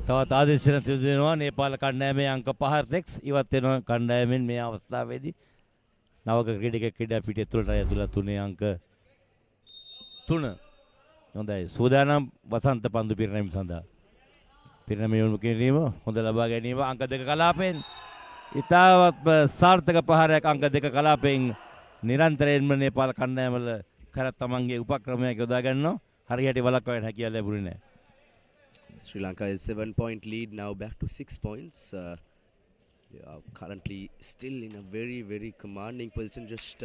තවත් ආදේශන සිදු වෙනවා නේපාල කණ්ඩායමේ අංක 5 රෙක්ස් ඉවත් වෙන කණ්ඩායමෙන් මේ අවස්ථාවේදී නවක ක්‍රීඩකයෙක් ක්‍රීඩා පිටිය තුලට ඇතුළත් තුනේ අංක 3 හොඳයි සූදානම් වසන්ත පන්දු පිරිනැමීම සඳහා පිරිනැමීම යොමු කිරීම හොඳ ලබා ගැනීම අංක 2 කලාපයෙන් ඉතාමත් සාර්ථක ප්‍රහාරයක් අංක 2 කලාපයෙන් නිරන්තරයෙන්ම නේපාල කණ්ඩායම වල කර තමන්ගේ උපක්‍රමයක් යොදා ගන්නවා හරියට වළක්වා ගන්න හැකියාව ලැබුණේ නැහැ. Sri Lanka is 7-point lead now back to 6 points. Currently still in a very commanding position, just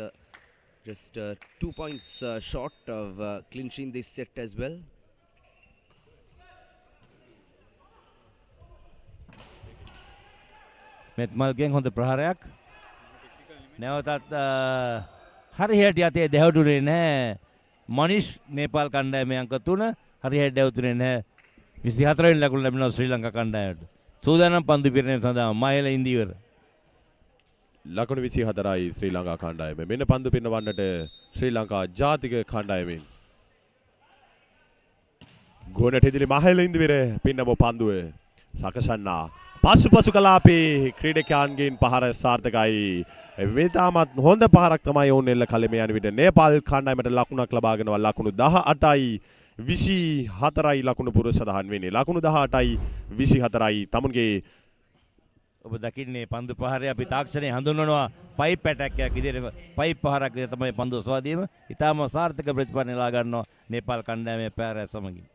2 points short of clinching this set as well. මෙත්මල්ගෙන් හොඳ ප්‍රහාරයක් නැවතත් හරියට යතේ දෙහවුනේ නැහැ මනිෂ් නේපාල් කණ්ඩායමේ අංක 3 හරියට දෙවුනේ නැහැ 24 වෙනි ලකුණු ලැබෙනවා ශ්‍රී ලංකා කණ්ඩායමට. සූදානම් පන්දු පිරිනැමීම සඳහා මහේල ඉන්දිවර. ලකුණු 24යි ශ්‍රී ලංකා කණ්ඩායම. මෙන්න පන්දු පින්නවන්නට ශ්‍රී ලංකා ජාතික කණ්ඩායමෙන්. ගෝනට ඉදිරි මහේල ඉන්දිවර පින්නව පන්දුව සකසන්නා. පසුපසු කලාපේ ක්‍රීඩකයන්ගෙන් පහර සාර්ථකයි. වේතාමත් හොඳ පහරක් තමයි ඔවුන් එල්ල කලෙම යන විට නේපාල් කණ්ඩායමට ලකුණක් ලබා ගන්නවා ලකුණු 18යි 24යි ලකුණු පුරුෂ සඳහන් වෙන්නේ. ලකුණු 18යි 24යි තමුන්ගේ ඔබ දකින්නේ පන්දු ප්‍රහාරය අපි තාක්ෂණයේ හඳුන්වනවා පයිප් ඇටැක් එකක් විදිහට පයිප් ප්‍රහාරයක් විදිහට තමයි පන්දු ස්වාධීනම. ඊටම සාර්ථක ප්‍රතිඵල නෙලා ගන්නවා නේපාල් කණ්ඩායමේ පැරය සමගින්.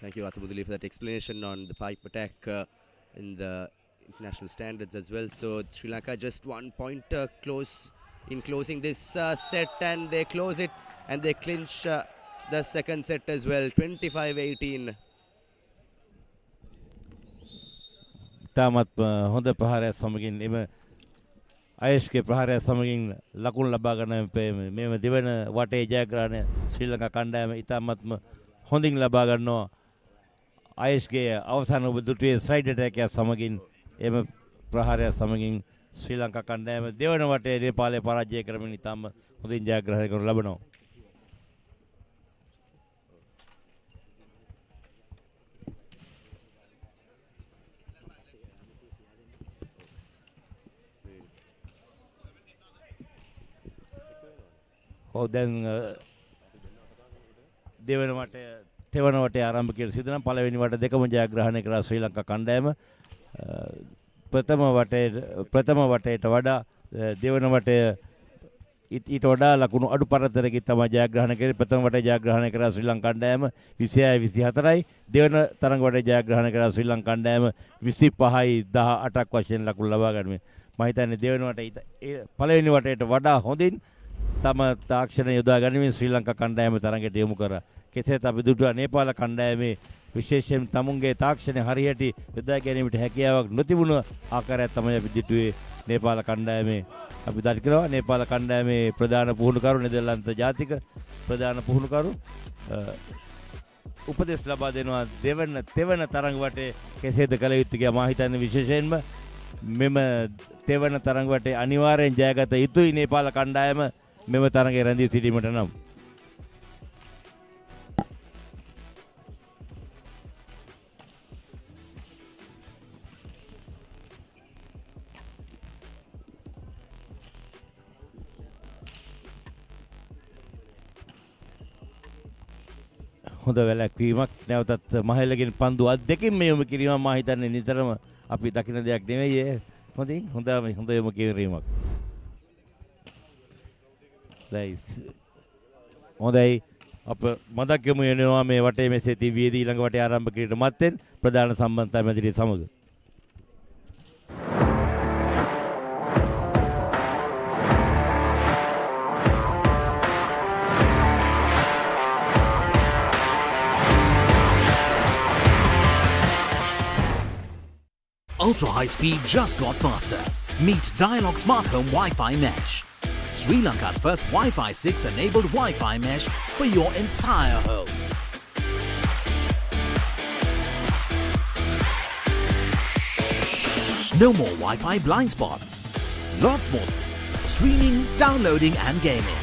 Thank you, Atabuduli, for that explanation on the pipe attack in the international standards as well. So Sri Lanka just 1 point close in closing this set, and they close it and they clinch the second set as well, 25-18. තාමත් හොඳ ප්‍රහාරය සමගින් එම අයස්ගේ ප්‍රහාරය සමගින් ලකුණු ලබා ගන්න මේව දෙවන වටේ ජයග්‍රහණය ශ්‍රී ලංකා කණ්ඩායම ඉතාමත්ම හොඳින් ලබා ගන්නවා. අයස්ගේ අවසාන ඔබ දුටුවේ ස්ලයිඩ් ඇටැක් එක සමගින් එම ප්‍රහාරය සමගින් ශ්‍රී ලංකා කණ්ඩායම දෙවන වටේ නේපාලය පරාජය කරමින් ඉතාම හොඳින් ජයග්‍රහණය කරනු ලබනවා. දැන් දෙවන වටය තෙවන වටේ ආරම්භ කියලා සිදුනම් පළවෙනි වට දෙකම ජයග්‍රහණය කරා ශ්‍රී ලංකා කණ්ඩායම. ප්‍රථම වටේට වඩා දෙවන වටය ඊට වඩා ලකුණු අඩු පරතරයකින් තමයි ජයග්‍රහණය කරේ. ප්‍රථම වටේ ජයග්‍රහණය කරා ශ්‍රී ලංකා කණ්ඩායම 26-24යි. දෙවන තරඟ වටේ ජයග්‍රහණය කරා ශ්‍රී ලංකා කණ්ඩායම 25-18ක් වශයෙන් ලකුණු ලබා ගන්න. මම හිතන්නේ දෙවන වටේ පළවෙනි වටේට වඩා හොඳින් තම තාක්ෂණ යොදා ගැනීමෙන් ශ්‍රී ලංකා කණ්ඩායම තරඟයට යොමු කරා. කෙසේත් අපි දුටුවා නේපාල කණ්ඩායමේ විශේෂයෙන් තමුන්ගේ තාක්ෂණය හරියට යොදා ගැනීමට හැකියාවක් නොතිබුණු ආකාරයක් තමයි අපි දුටුවේ නේපාල කණ්ඩායමේ. අපි දකිනවා නේපාල කණ්ඩායමේ ප්‍රධාන පුහුණුකරු නෙදර්ලන්ත ජාතික ප්‍රධාන පුහුණුකරු උපදෙස් ලබා දෙනවා තෙවන තරඟ වටේ කෙසේද කළ යුත්තේ කියලා. මම හිතන්නේ විශේෂයෙන්ම මෙම තෙවන තරඟ වටේ අනිවාර්යෙන් ජයගත යුතුයි නේපාල කණ්ඩායම මෙම තරඟේ රැඳී සිටීමට නම්. හොඳ වැලැක්වීමක් නැවතත් මහලගෙන් පන්දු අත් දෙකින් යොමු කිරීම මම හිතන්නේ නිතරම අපි දකින දෙයක් නෙවෙයි. හොඳින් හොඳ යොමු කිරීමක්. හොඳයි අප මතක් යමු වෙනවා මේ වටේ මෙසේ තිබියදී ඊළඟ වටේ ආරම්භ කිරීමට මත්තෙන් ප්‍රධාන සම්බන්ධතා මැදිරිය සමග. Ultra high speed just got faster. Meet Dialog Smart Home Wi-Fi Mesh. Sri Lanka's first Wi-Fi 6 enabled Wi-Fi mesh for your entire home. No more Wi-Fi blind spots. Lots more streaming, downloading and gaming.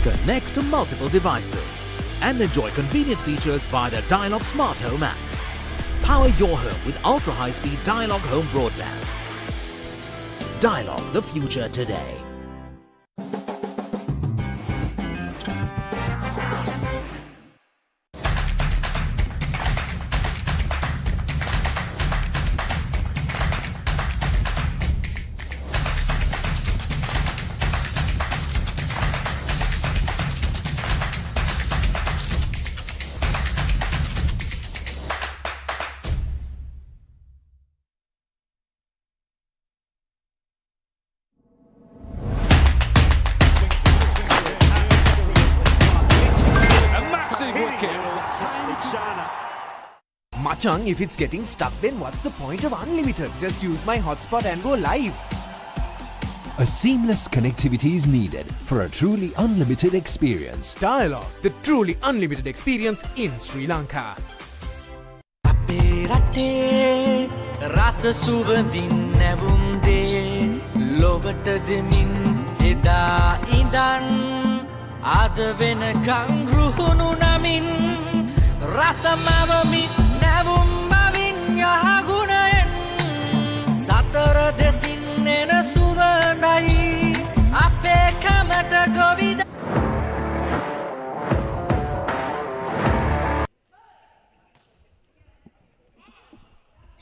Connect to multiple devices and enjoy convenient features via the Dialog Smart Home app. Power your home with ultra-high-speed Dialog Home Broadband. Dialog, the future today. Machang, if it's getting stuck, then what's the point of unlimited? Just use my hotspot and go live. A seamless connectivity is needed for a truly unlimited experience. Dialog, the truly unlimited experience in Sri Lanka.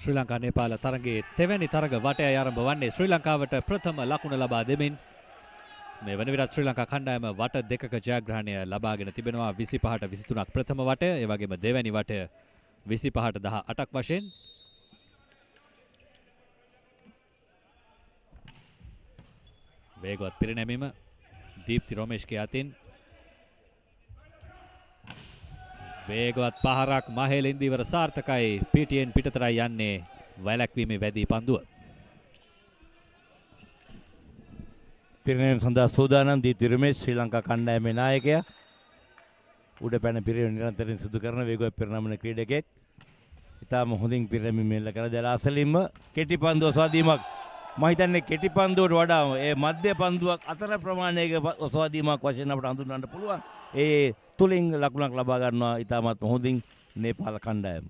ශ්‍රී ලංකා නේපාල තරගයේ තෙවැනි තරග වටය ආරම්භ වන්නේ ශ්‍රී ලංකාවට ප්‍රථම ලකුණ ලබා දෙමින් මේ වන විට ශ්‍රී ලංකා කණ්ඩායම වට දෙකක ජයග්‍රහණය ලබාගෙන තිබෙනවා 25ට 23ක් ප්‍රථම වටය ඒ වගේම දෙවැනි වටය 25ට 18ක් වශයෙන් වේගවත් පිරිනැමීම දීප්ති රොමේෂ්ගේ අතින් වේගවත් පහරක් මහේලින්ද ඉවර සාර්ථකයි PTN පිටතරයි යන්නේ වැලැක්වීමේ වැදී පන්දුව පිරිනැමීම සඳහා සූදානම් දීප්ති රොමේෂ් ශ්‍රී ලංකා කණ්ඩායමේ ನಾಯකයා උඩ පැන පිරිනැමීම නිරන්තරයෙන් සිදු කරන වේගවත් පිරිනැමන ක්‍රීඩකයෙක් ඉතාම හොඳින් පිරිනැමීම මෙල්ල කර දැලා අසලින්ම කෙටි පන්දුව ස්වාධීනයක් මම හිතන්නේ කෙටි පන්දුවට වඩා ඒ මධ්‍ය පන්දුවක් අතර ප්‍රමාණයක ස්වාධීනයක් වශයෙන් අපට හඳුන්වන්න පුළුවන් ඒ තුලින් ලකුණක් ලබා ගන්නවා ඉතාමත් හොඳින් නේපාල කණ්ඩායම.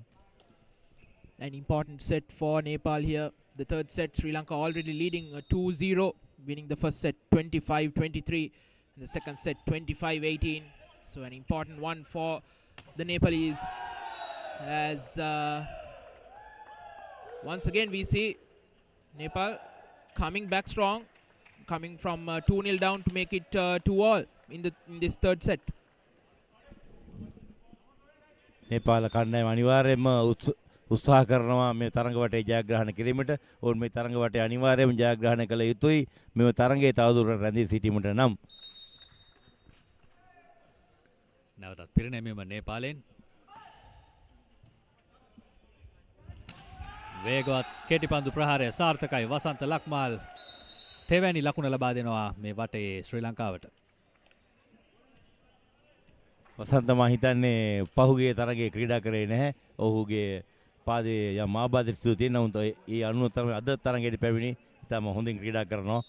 An important set for Nepal here. The third set, Sri Lanka already leading 2-0, winning the first set 25-23, and the second set 25-18. So an important one for the Nepalese. As once again we see Nepal coming back strong, coming from 2-0 down to make it 2-all in this third set. Nepal කණ්ඩායම අනිවාර්යයෙන්ම උත්සාහ කරනවා මේ තරඟ වටේ ජයග්‍රහණය කිරීමට. ඕන් මේ තරඟ වටේ අනිවාර්යයෙන්ම ජයග්‍රහණය කළ යුතුයි. මෙම තරඟයේ තවදුරටත් රැඳී සිටීමට නම්. නැවතත් පිරිනැමීම නේපාලෙන්. වේගවත් කෙටිපන්දු ප්‍රහාරය සාර්ථකයි. වසන්ත ලක්මාල් තෙවැනි ලකුණ ලබා දෙනවා මේ වටේ ශ්‍රී ලංකාවට. වසන්ත මා හිතන්නේ පහුගිය තරගයේ ක්‍රීඩා කරේ නැහැ. ඔහුගේ පාදයේ යම් ආබාධ සිදු තියෙන උන්ට ඒ අනුව තමයි අද තරගයේදී පැමිණි. ඉතාම හොඳින් ක්‍රීඩා කරනවා.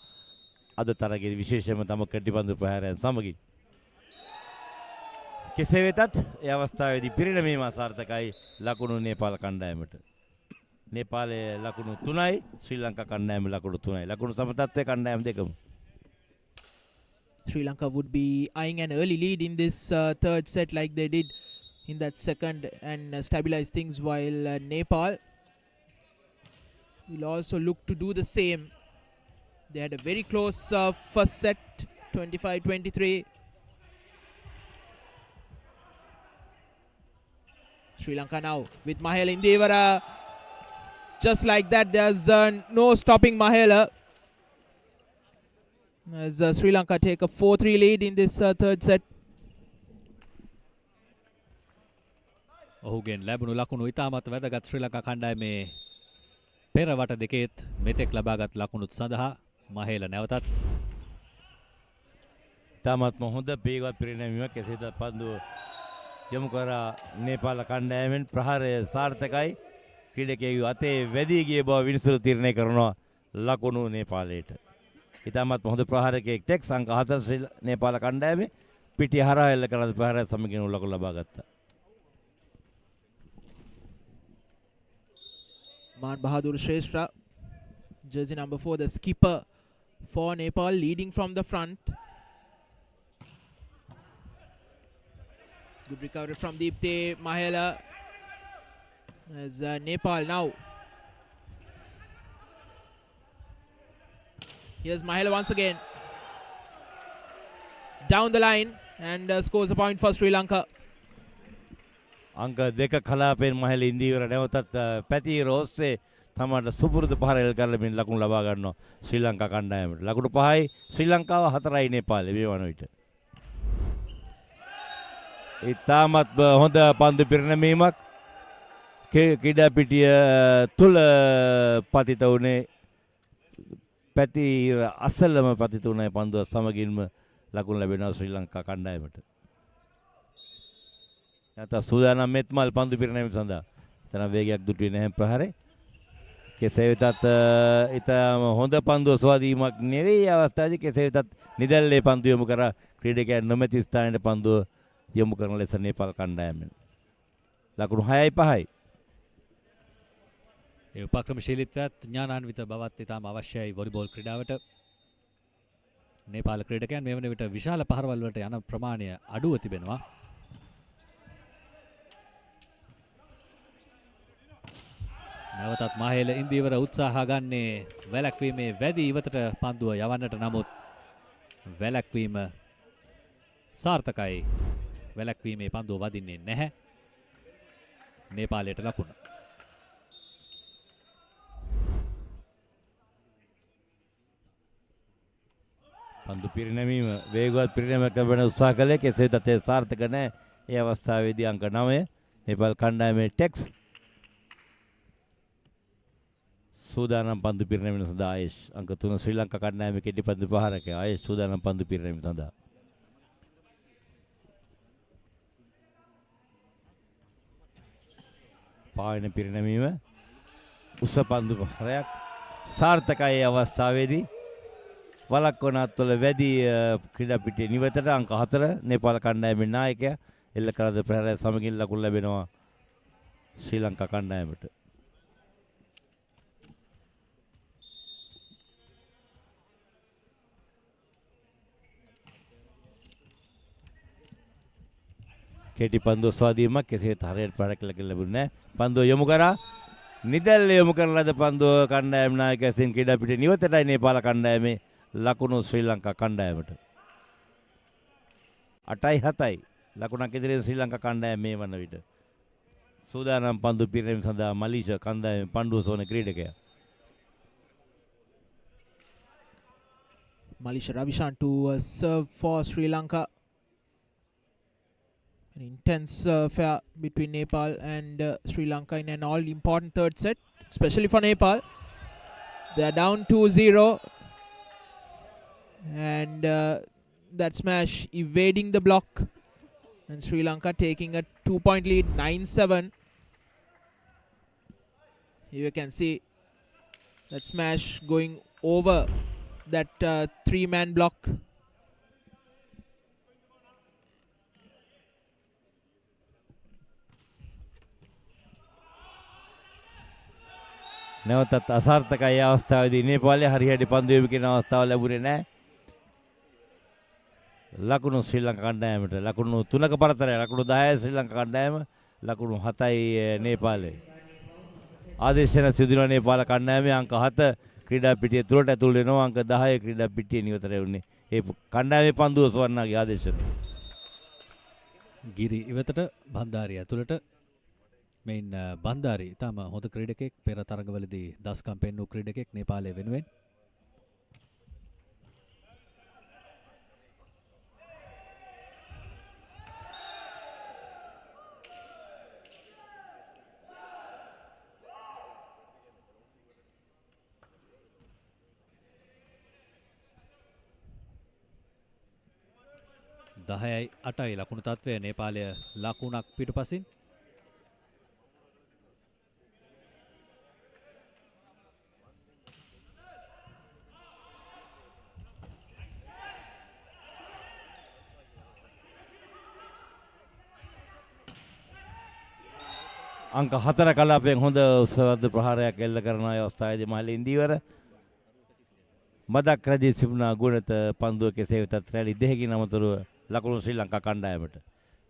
අද තරගයේදී විශේෂයෙන්ම තම කෙටිපන්දු ප්‍රහාරයන් සමගින්. කෙසේ වෙතත් ඒ අවස්ථාවේදී පිරිනැමීම සාර්ථකයි ලකුණු නේපාල කණ්ඩායමට. නේපාලයේ ලකුණු 3යි ශ්‍රී ලංකා කණ්ඩායම ලකුණු 3යි. ලකුණු සමතත්වයේ කණ්ඩායම් දෙකම. Sri Lanka would be eyeing an early lead in this third set like they did in that second and stabilize things, while Nepal will also look to do the same. They had a very close first set, 25-23. Sri Lanka now with Mahela Indevara. Just like that, there's no stopping Mahela. As Sri Lanka take a 4-3 lead in this third set. ඔහුගෙන් ලැබුණු ලකුණු ඉතාමත් වැදගත් ශ්‍රී ලංකා කණ්ඩායමේ පෙරවට දෙකේත් මෙතෙක් ලබාගත් ලකුණුත් සඳහා මහේල නැවතත් ඉතාමත්ම හොඳ වේගවත් පිරිනැමීමක්. කෙසේද පන්දුව යොමු කරා නේපාල කණ්ඩායමෙන් ප්‍රහාරය සාර්ථකයි. ක්‍රීඩකයෙකු අතේ වැදී ගිය බව විනිසුරු තීරණය කරනවා ලකුණු නේපාලයට. ඉතාමත් හොඳ ප්‍රහාරකයෙක් ටෙක්ස් අංක 4 නේපාල කණ්ඩායමේ පිටිය හරහා එල්ල කරන ප්‍රහාරය සමගින් ලකුණු ලබා ගත්තා. Man Bahadur Shrestha, jersey number 4, the skipper for Nepal, leading from the front. Good recovery from Deepte Mahela. As Nepal now. Here's Mahela once again. Down the line and scores a point for Sri Lanka. අංක දෙක කලාපෙන් මහල ඉන්දීවර නැවතත් පැතිර ඔස්සේ තමන්ට සුපුරුදු පහර L කරමින් ලකුණු ලබා ගන්නවා ශ්‍රී ලංකා කණ්ඩායමට. ලකුණු 5යි ශ්‍රී ලංකාව 4යි නේපාලේ මේ වන විට. ඉතාමත් හොඳ පන්දු පිරිනැමීමක්. ක්‍රීඩා පිටිය තුල පතිත වුණේ පැතිර අසලම පතිත වුණේ පන්දුව සමගින්ම ලකුණු ලැබෙනවා ශ්‍රී ලංකා කණ්ඩායමට. නැත සූදානම් මෙත්මල් පන්දු පිරිනැමීම සඳහා. එතන වේගයක් දුටුවේ නැහැ ප්‍රහාරේ. කෙසේ වෙතත් ඉතාම හොඳ පන්දුව ස්වාධීනයක් නෙවෙයි අවස්ථාවේදී. කෙසේ වෙතත් නිදැල්ලේ පන්දු යොමු කර ක්‍රීඩකයන් නොමැති ස්ථානයේ පන්දුව යොමු කරන ලෙස නේපාල කණ්ඩායමෙන්. ලකුණු 6යි 5යි. ඒ උපක්‍රමශීලීත්වයත් ඥානාන්විත බවත් ඉතාම අවශ්‍යයි වොලිබෝල් ක්‍රීඩාවට. නේපාල ක්‍රීඩකයන් මේ වන විට විශාල පහරවල් වලට යන ප්‍රමාණය අඩුව තිබෙනවා. නැවතත් මහේල ඉන්දීවර උත්සාහ ගන්නේ වැලැක්වීමේ වැදී ඉවතට පන්දුව යවන්නට. නමුත් වැලැක්වීම සාර්ථකයි. වැලැක්වීමේ පන්දුව වදින්නේ නැහැ. නේපාලයට ලකුණ. පන්දු පිරිනැමීම වේගවත් පිරිනැමීමක් ලැබෙන උත්සාහ කළේ. කෙසේ වෙතත් ඒ සාර්ථක නැහැ. ඒ අවස්ථාවේදී අංක 9 නේපාල් කණ්ඩායමේ ටෙක්ස් සූදානම් පන්දු පිරිනැමීම සඳහා ආයේෂ්. අංක 3 ශ්‍රී ලංකා කණ්ඩායමේ කෙටි පන්දු ප්‍රහාරකයා ආයේෂ් සූදානම් පන්දු පිරිනැමීම සඳහා. පායන පිරිනැමීම උස පන්දු ප්‍රහාරයක් සාර්ථකයි අවස්ථාවේදී. වලක්වන අත්වල වැඩි ක්‍රීඩා පිටියේ නිවතට අංක 4 නේපාල කණ්ඩායමේ නායකයා එල්ල කරද ප්‍රහාරය සමගින් ලකුණු ලැබෙනවා ශ්‍රී ලංකා කණ්ඩායමට. කෙටි පන්දුව ස්වාධීනයක්. කෙසේත් හරියට ප්‍රහාර කළ ලැබුණේ නැහැ. පන්දුව යොමු කරා නිදැල්ල යොමු කරන ලද පන්දුව කණ්ඩායම් නායකයා සින් ක්‍රීඩා පිටියේ නිවතටයි නේපාල කණ්ඩායමේ ලකුණු ශ්‍රී ලංකා කණ්ඩායමට. 8-7 ලකුණක් ඉදිරියෙන් ශ්‍රී ලංකා කණ්ඩායම මේ වන විට. සූදානම් පන්දු පිරීම සඳහා මලීෂා කණ්ඩායමේ පණ්ඩුව සෝන ක්‍රීඩකයා. Malisha Ravishan to serve for Sri Lanka. An intense affair between Nepal and Sri Lanka in an all-important third set, especially for Nepal. They are down 2-0. And that smash evading the block. And Sri Lanka taking a 2-point lead, 9-7. Here you can see that smash going over that three-man block. නැවතත් අසාර්ථකයි අවස්ථාවේදී නේපාලය හරියට පන්දු යොමු කරන අවස්ථාව ලැබුණේ නැහැ. ලකුණු ශ්‍රී ලංකා කණ්ඩායමට ලකුණු 3ක පරතරය ලකුණු 10යි ශ්‍රී ලංකා කණ්ඩායම ලකුණු 7යි නේපාලය. ආදේශන සිදුවන නේපාල කණ්ඩායමේ අංක 7 ක්‍රීඩා පිටිය තුලට ඇතුල් වෙනවා අංක 10 ක්‍රීඩා පිටියේ නිවතර වුණේ. ඒ කණ්ඩායමේ පන්දුව සවන්නාගේ ආදේශන. ගිරි ඉවතට බන්දාරිය ඇතුළට මෙයින් බන්දාරි තාම හොඳ ක්‍රීඩකෙක් පෙර තරගවලදී දස්කම් පෙන්වූ ක්‍රීඩකෙක් නේපාලය වෙනුවෙන්. දහයයි 8යි ලකුණු තත්වය නේපාලය ලකුණක් පිටුපසින්. අංක 4 කලාපයෙන් හොඳ උසවද්ද ප්‍රහාරයක් එල්ල කරන අවස්ථාවේදී මහලේ ඉන්දිවර මදක් රජී සිපුණා ගුණත පන්දුව කෙසේ වෙතත් රැලි දෙකකින් අමතරව ලකුණු ශ්‍රී ලංකා කණ්ඩායමට.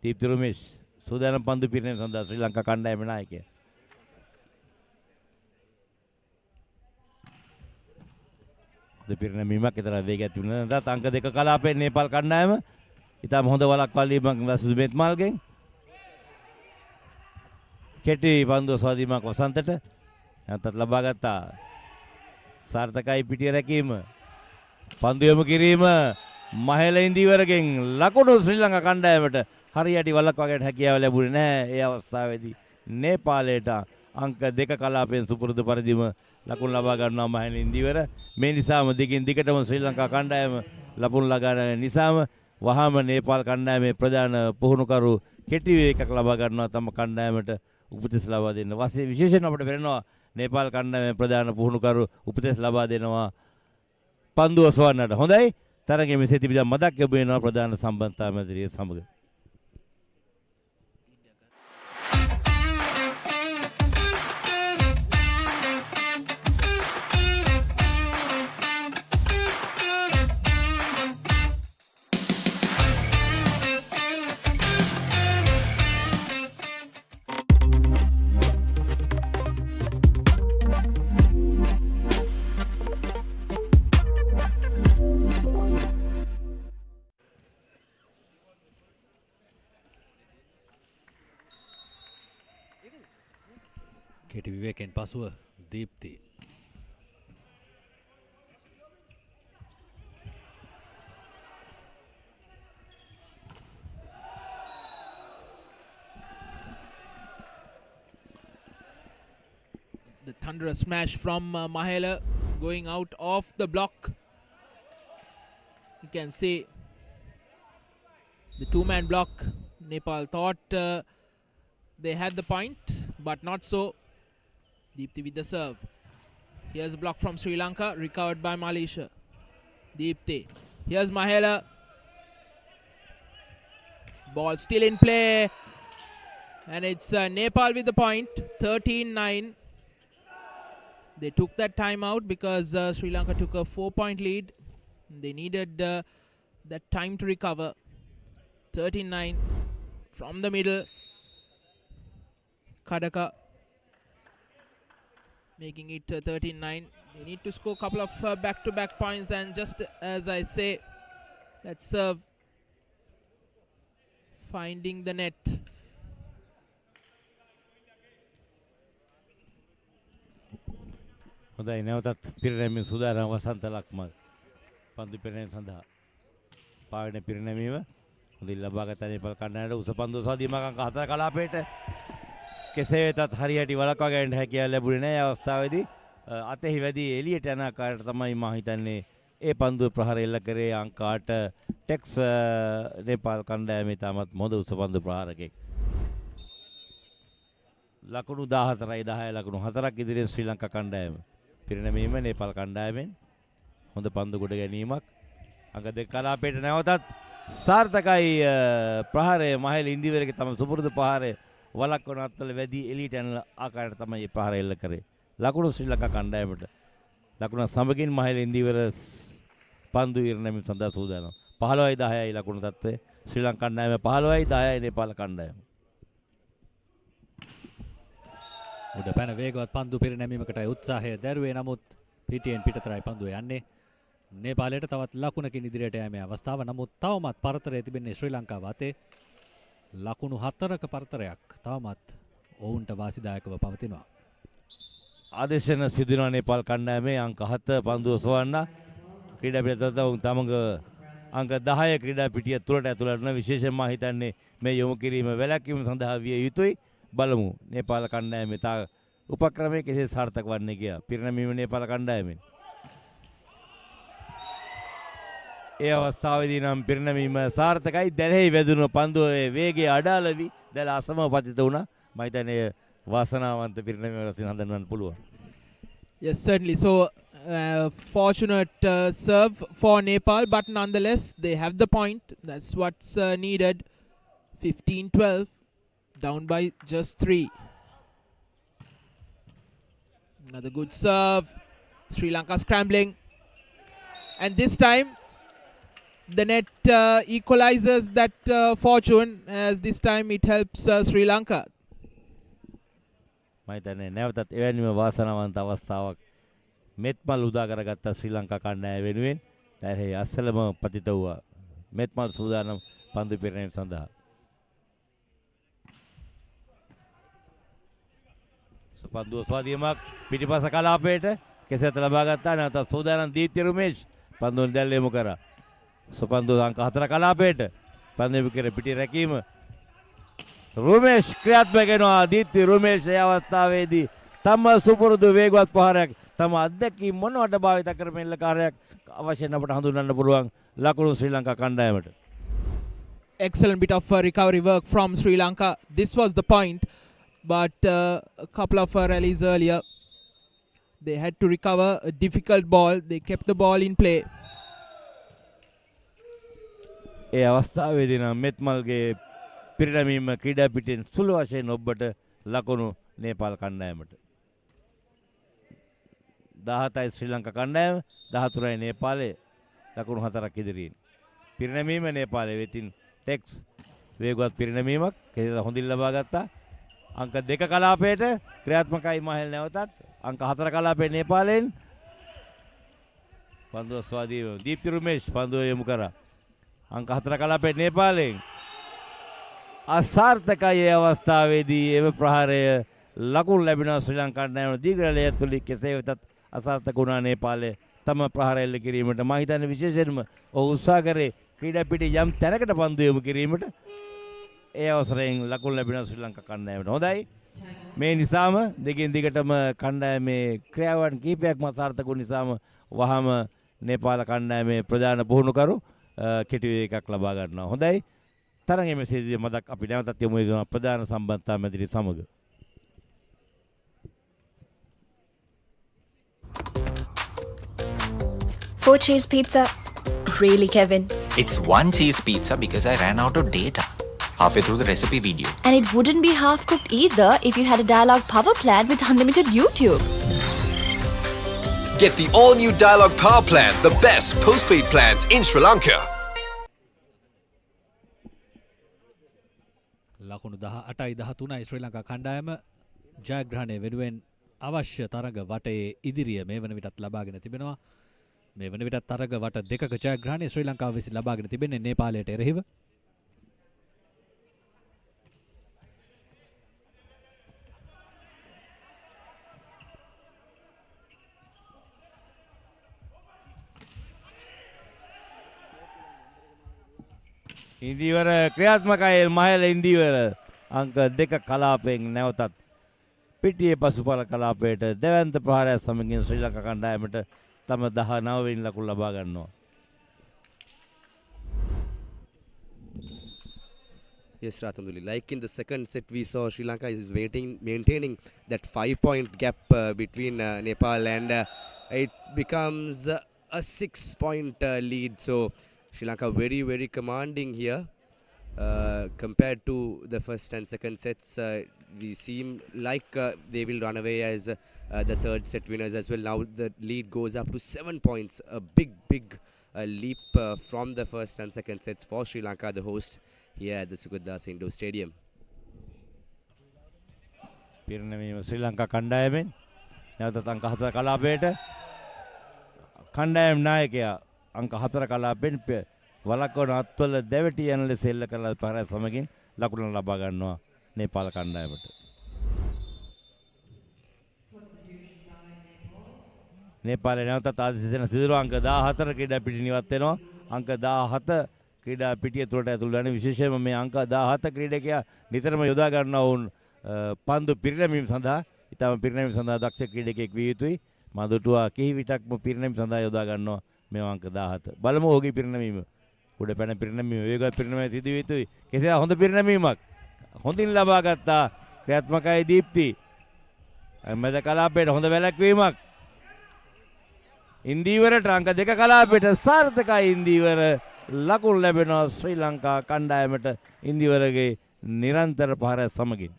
දීප්ති රමේෂ් සූදානම් පන්දු පිරිනැම සඳහා ශ්‍රී ලංකා කණ්ඩායමේ නායකයා. හොඳ පිරිනැමීමක් විතර වේගයක් තිබුණා. නැත්නම් අංක 2 කලාපයෙන් නේපාල් කණ්ඩායම ඉතාම හොඳ වළක්වාලීමක් සුදුමෙත් මාල්ගෙන් කෙටි පන්දුව ස්වාධීනමක් වසන්තට නැවතත් ලබා ගත්තා. සාර්ථකයි පිටිය රැකීම. පන්දු යොමු කිරීම මහේල ඉන්දිවරගෙන් ලකුණු ශ්‍රී ලංකා කණ්ඩායමට හරියට වළක්වාගන්න හැකියාව ලැබුණේ නැහැ. ඒ අවස්ථාවේදී නේපාලයට අංක 2 කලාපයෙන් සුපුරුදු පරිදිම ලකුණු ලබා ගන්නවා මහේල ඉන්දිවර. මේ නිසාම දිගින් දිගටම ශ්‍රී ලංකා කණ්ඩායම ලකුණු ලබා ගන්න නිසාම වහාම නේපාල් කණ්ඩායමේ ප්‍රධාන පුහුණුකරු කෙටි වේගයක් ලබා ගන්නවා තම කණ්ඩායමට උපදෙස් ලබා දෙන්න. විශේෂයෙන් අපිට වෙනවා නේපාල් කණ්ඩායමේ ප්‍රධාන පුහුණුකරු උපදෙස් ලබා දෙනවා පන්දුව සවන්නට. හොඳයි. තරගයේ මෙසේ තිබිලා මදක් යොමු වෙනවා ප්‍රධාන සම්බන්ධතා මැදිරිය සමග. කෙටි විවේකෙන් පසුව Deepthi The thunderous smash from Mahela going out of the block. You can see the two-man block. Nepal thought they had the point, but not so. Deepthi with the serve. Here's a block from Sri Lanka, recovered by Malaysia. Deepthi. Here's Mahela. Ball still in play. And it's Nepal with the point, 13-9. They took that time out because Sri Lanka took a 4-point lead. They needed that time to recover. 13-9 from the middle. Kadaka making it 13-9. They need to score a couple of back-to-back points, and just as I say, that serve finding the net. හොඳයි නැවතත් පිරිනැමීම සූදානම් වසන්ත ලක්මල් පන්දු පිරිනැමීම සඳහා පාවෙන පිරිනැමීම හොඳින් ලබාගත නේපාල් කණ්ඩායමට උස පන්දු සාදීමක් අංක 4 කලාපයට කෙසේ වෙතත් හරියට වලක්වා ගැනීමට හැකියාව ලැබුණේ නැහැ. අවස්ථාවේදී අතෙහි වැඩි එළියට යන ආකාරයට තමයි මම හිතන්නේ ඒ පන්දුව ප්‍රහාර එල්ල කරේ. අංක 8 ටෙක්ස් නේපාල් කණ්ඩායමේ තාමත් මොද උස පන්දු ප්‍රහාරකෙක්. ලකුණු 14යි 10 ලකුණු 4ක් ඉදිරියෙන් ශ්‍රී ලංකා කණ්ඩායම. පිරිනැමීම නේපාල් කණ්ඩායමෙන් හොඳ පන්දු ගොඩ ගැනීමක්. අංක 2 කලාපයට නැවතත් සාර්ථකයි ප්‍රහාරය. මහේල ඉන්දිවරගේ තම සුපුරුදු ප්‍රහාරය වලක්වන අත්වල වැඩි එළියට යන ආකාරයට තමයි ප්‍රහාරය එල්ල කරේ. ලකුණු ශ්‍රී ලංකා කණ්ඩායමට. ලකුණ සමගින් මහේල ඉන්දිවර පන්දු ඉරණැමීම සඳහා සූදානම්. 15යි 10යි ලකුණු තත්ත්වය. ශ්‍රී ලංකා කණ්ඩායම 15යි 10යි නේපාල කණ්ඩායම. උඩ පැන වේගවත් පන්දු පිරිනැමීමකටයි උත්සාහය දැරුවේ. නමුත් පිටියෙන් පිටතරයි පන්දුව යන්නේ. නේපාලයට තවත් ලකුණකින් ඉදිරියට යෑමේ අවස්ථාව. නමුත් තවමත් පරතරය තිබෙන්නේ ශ්‍රී ලංකාව අතේ. ලකුණු 4ක පරතරයක් තවමත් ඔවුන්ට වාසිදායකව පවතිනවා. ආදේශන සිදුවන නේපාල් කණ්ඩායමේ අංක 7 පන්දුව සොවන්න ක්‍රීඩා පිටියට තමඟ අංක 10 ක්‍රීඩා පිටිය තුලට ඇතුළත් වන විශේෂයෙන්ම හිතන්නේ මේ යොමු කිරීම වැළැක්වීම සඳහා විය යුතුයි. බලමු නේපාල කණ්ඩායමේ තා උපක්‍රමයේ කෙසේ සාර්ථක වන්නේ කියලා. පිරිනැමීම නේපාල කණ්ඩායමෙන්. ඒ අවස්ථාවේදී නම් පිරිනැමීම සාර්ථකයි. දැලෙහි වැදුණු පන්දුවේ වේගය අඩාල වී දැල අසමව පතිත වුණා. මම හිතන්නේ වාසනාවන්ත පිරිනැමීමක් වශයෙන් හඳුන්වන්න පුළුවන්. Yes, certainly. So, fortunate serve for Nepal, but nonetheless, they have the point. That's what's needed. 15-12, down by just 3. Another good serve. Sri Lanka scrambling. And this time, the net equalizes that fortune, as this time it helps Sri Lanka. මම හිතන්නේ නැවතත් එවැනිම වාසනාවන්ත අවස්ථාවක් මෙත්මල් උදා කරගත්ත ශ්‍රී ලංකා කණ්ඩායම වෙනුවෙන් දැරෙහි අස්සලම පතිත වූවා. මෙත්මල් සූදානම් පන්දු පිරිනැමීම සඳහා. පන්දුව ස්වාධීනයක් පිටිපස කලාපයට කෙසෙත් ලබා ගත්තා. නැවතත් සූදානම් දීප්ති රුමේෂ් පන්දුව දැල්ල යොමු කරා. සුපන්දු අංක 4 කලාපයට පන්දු විකර පිටි රැකීම රුමේෂ් ක්‍රියාත්මක වෙනවා. දීප්ති රුමේෂ් ඒ අවස්ථාවේදී තම සුපුරුදු වේගවත් ප්‍රහාරයක් තම අත්දැකීම් මොනවට භාවිත කරමින් එල්ල කාර්යයක් අවශ්‍ය අපට හඳුන්වන්න පුළුවන් ලකුණු ශ්‍රී ලංකා කණ්ඩායමට. Excellent bit of recovery work from Sri Lanka. This was the point, but a couple of rallies earlier, they had to recover a difficult ball. They kept the ball in play. ඒ අවස්ථාවේදී නම් මෙත්මල්ගේ පිරිනැමීම ක්‍රීඩා පිටින් සුළු වශයෙන් ඔබට ලකුණු නේපාල කණ්ඩායමට. 17යි ශ්‍රී ලංකා කණ්ඩායම 13යි නේපාලයේ ලකුණු 4ක් ඉදිරියෙන්. පිරිනැමීම නේපාලයේ වෙතින් ටෙක්ස් වේගවත් පිරිනැමීමක් කෙසේද හොඳින් ලබා ගත්තා. අංක 2 කලාපයට ක්‍රියාත්මකයි මහල් නැවතත් අංක 4 කලාපයේ නේපාලයෙන් පන්දුව ස්වාධීනව දීප්ති රුමේෂ් පන්දුව යොමු කරා. අංක 4 කලාපයේ නේපාලයෙන් අසාර්ථකයි ඒ අවස්ථාවේදී එම ප්‍රහාරය ලකුණු ලැබෙනවා ශ්‍රී ලංකා කණ්ඩායම දීර්ඝලය තුළ කෙසේ වෙතත් අසාර්ථක වුණා නේපාලය තම ප්‍රහාරය එල්ල කිරීමට. මම හිතන්නේ විශේෂයෙන්ම ඔහු උත්සාහ කරේ ක්‍රීඩා පිටේ යම් තැනකට පන්දු යොමු කිරීමට. ඒ අවසරයෙන් ලකුණු ලැබෙනවා ශ්‍රී ලංකා කණ්ඩායමට. හොඳයි. මේ නිසාම දෙකින් දිගටම කණ්ඩායමේ ක්‍රියාවන් කිහිපයක්ම අසාර්ථක වූ නිසාම වහම නේපාල කණ්ඩායමේ ප්‍රධාන පුහුණුකරු කෙටි එකක් ලබා ගන්නවා. හොඳයි. තරඟයේ මෙසේදී මතක් අපි නැවතත් යමු වෙනවා ප්‍රධාන සම්බන්ධතා මැදිරි සමග. Four cheese pizza. Really, Kevin? It's one cheese pizza because I ran out of data halfway through the recipe video. And it wouldn't be half cooked either if you had a Dialog Power plan with unlimited YouTube. Get the all-new Dialog Power Plan, the best postpaid plans in Sri Lanka. ලකුණු 18යි 13යි ශ්‍රී ලංකා කණ්ඩායම ජයග්‍රහණය වෙනුවෙන් අවශ්‍ය තරග වටේ ඉදිරිය මේ වන විටත් ලබාගෙන තිබෙනවා. මේ වන විටත් තරග වට දෙකක ජයග්‍රහණය ශ්‍රී ලංකාව විසින් ලබාගෙන තිබෙන්නේ නේපාලයට එරෙහිව. ඉන්දීවර ක්‍රියාත්මකයි මහල ඉන්දීවර අංක 2 කලාපයෙන් නැවතත් පිටියේ පසුපල කලාපයට දෙවන්ත ප්‍රහාරය සමගින් ශ්‍රී ලංකා කණ්ඩායමට තම 19 වෙනි ලකුණු ලබා ගන්නවා. Yes, Rathamduli. Like in the second set, we saw Sri Lanka is maintaining that 5-point gap between Nepal, and it becomes a 6-point lead. So Sri Lanka very, very commanding here compared to the first and second sets. We seem like they will run away as the third set winners as well. Now the lead goes up to 7 points. A big leap from the first and second sets for Sri Lanka, the host here at the Sugathadasa Indoor Stadium. පිරිනැමීම ශ්‍රී ලංකා කණ්ඩායමෙන් නැවතත් අංක 4 කලාපයට කණ්ඩායම් නායකයා අංක 4 කලාපෙන් වලක්වන අත්වල දැවටි යන ලෙස එල්ල කරලා පහර සමගින් ලකුණු ලබා ගන්නවා නේපාල කණ්ඩායමට. නේපාලේ නැවතත් ආදිසේන සිදුරු අංක 14 ක්‍රීඩා පිටි නිවත් වෙනවා. අංක 17 ක්‍රීඩා පිටිය තුළට ඇතුළු වෙන විශේෂයෙන්ම මේ අංක 17 ක්‍රීඩකයා නිතරම යොදා ගන්නා වුන් පන්දු පිරිනැමීම සඳහා ඊටම පිරිනැමීම සඳහා දක්ෂ ක්‍රීඩකයෙක් විය යුතුයි. මදුටුවා කිහි විටක්ම පිරිනැමීම සඳහා යොදා ගන්නවා මේ අංක 17. බලමු ඔහුගේ පිරිනැමීම. උඩ පැන පිරිනැමීම වේගවත් පිරිනැමීම සිදු විය යුතුයි. කෙසේ හොඳ පිරිනැමීමක් හොඳින් ලබා ගත්තා ක්‍රියාත්මකයි දීප්ති. මැද කලාපයට හොඳ වැළැක්වීමක්. ඉන්දීවරට අංක 2 කලාපයට සාර්ථකයි ඉන්දීවර ලකුණු ලැබෙනවා ශ්‍රී ලංකා කණ්ඩායමට ඉන්දීවරගේ නිරන්තර පහර සමගින්.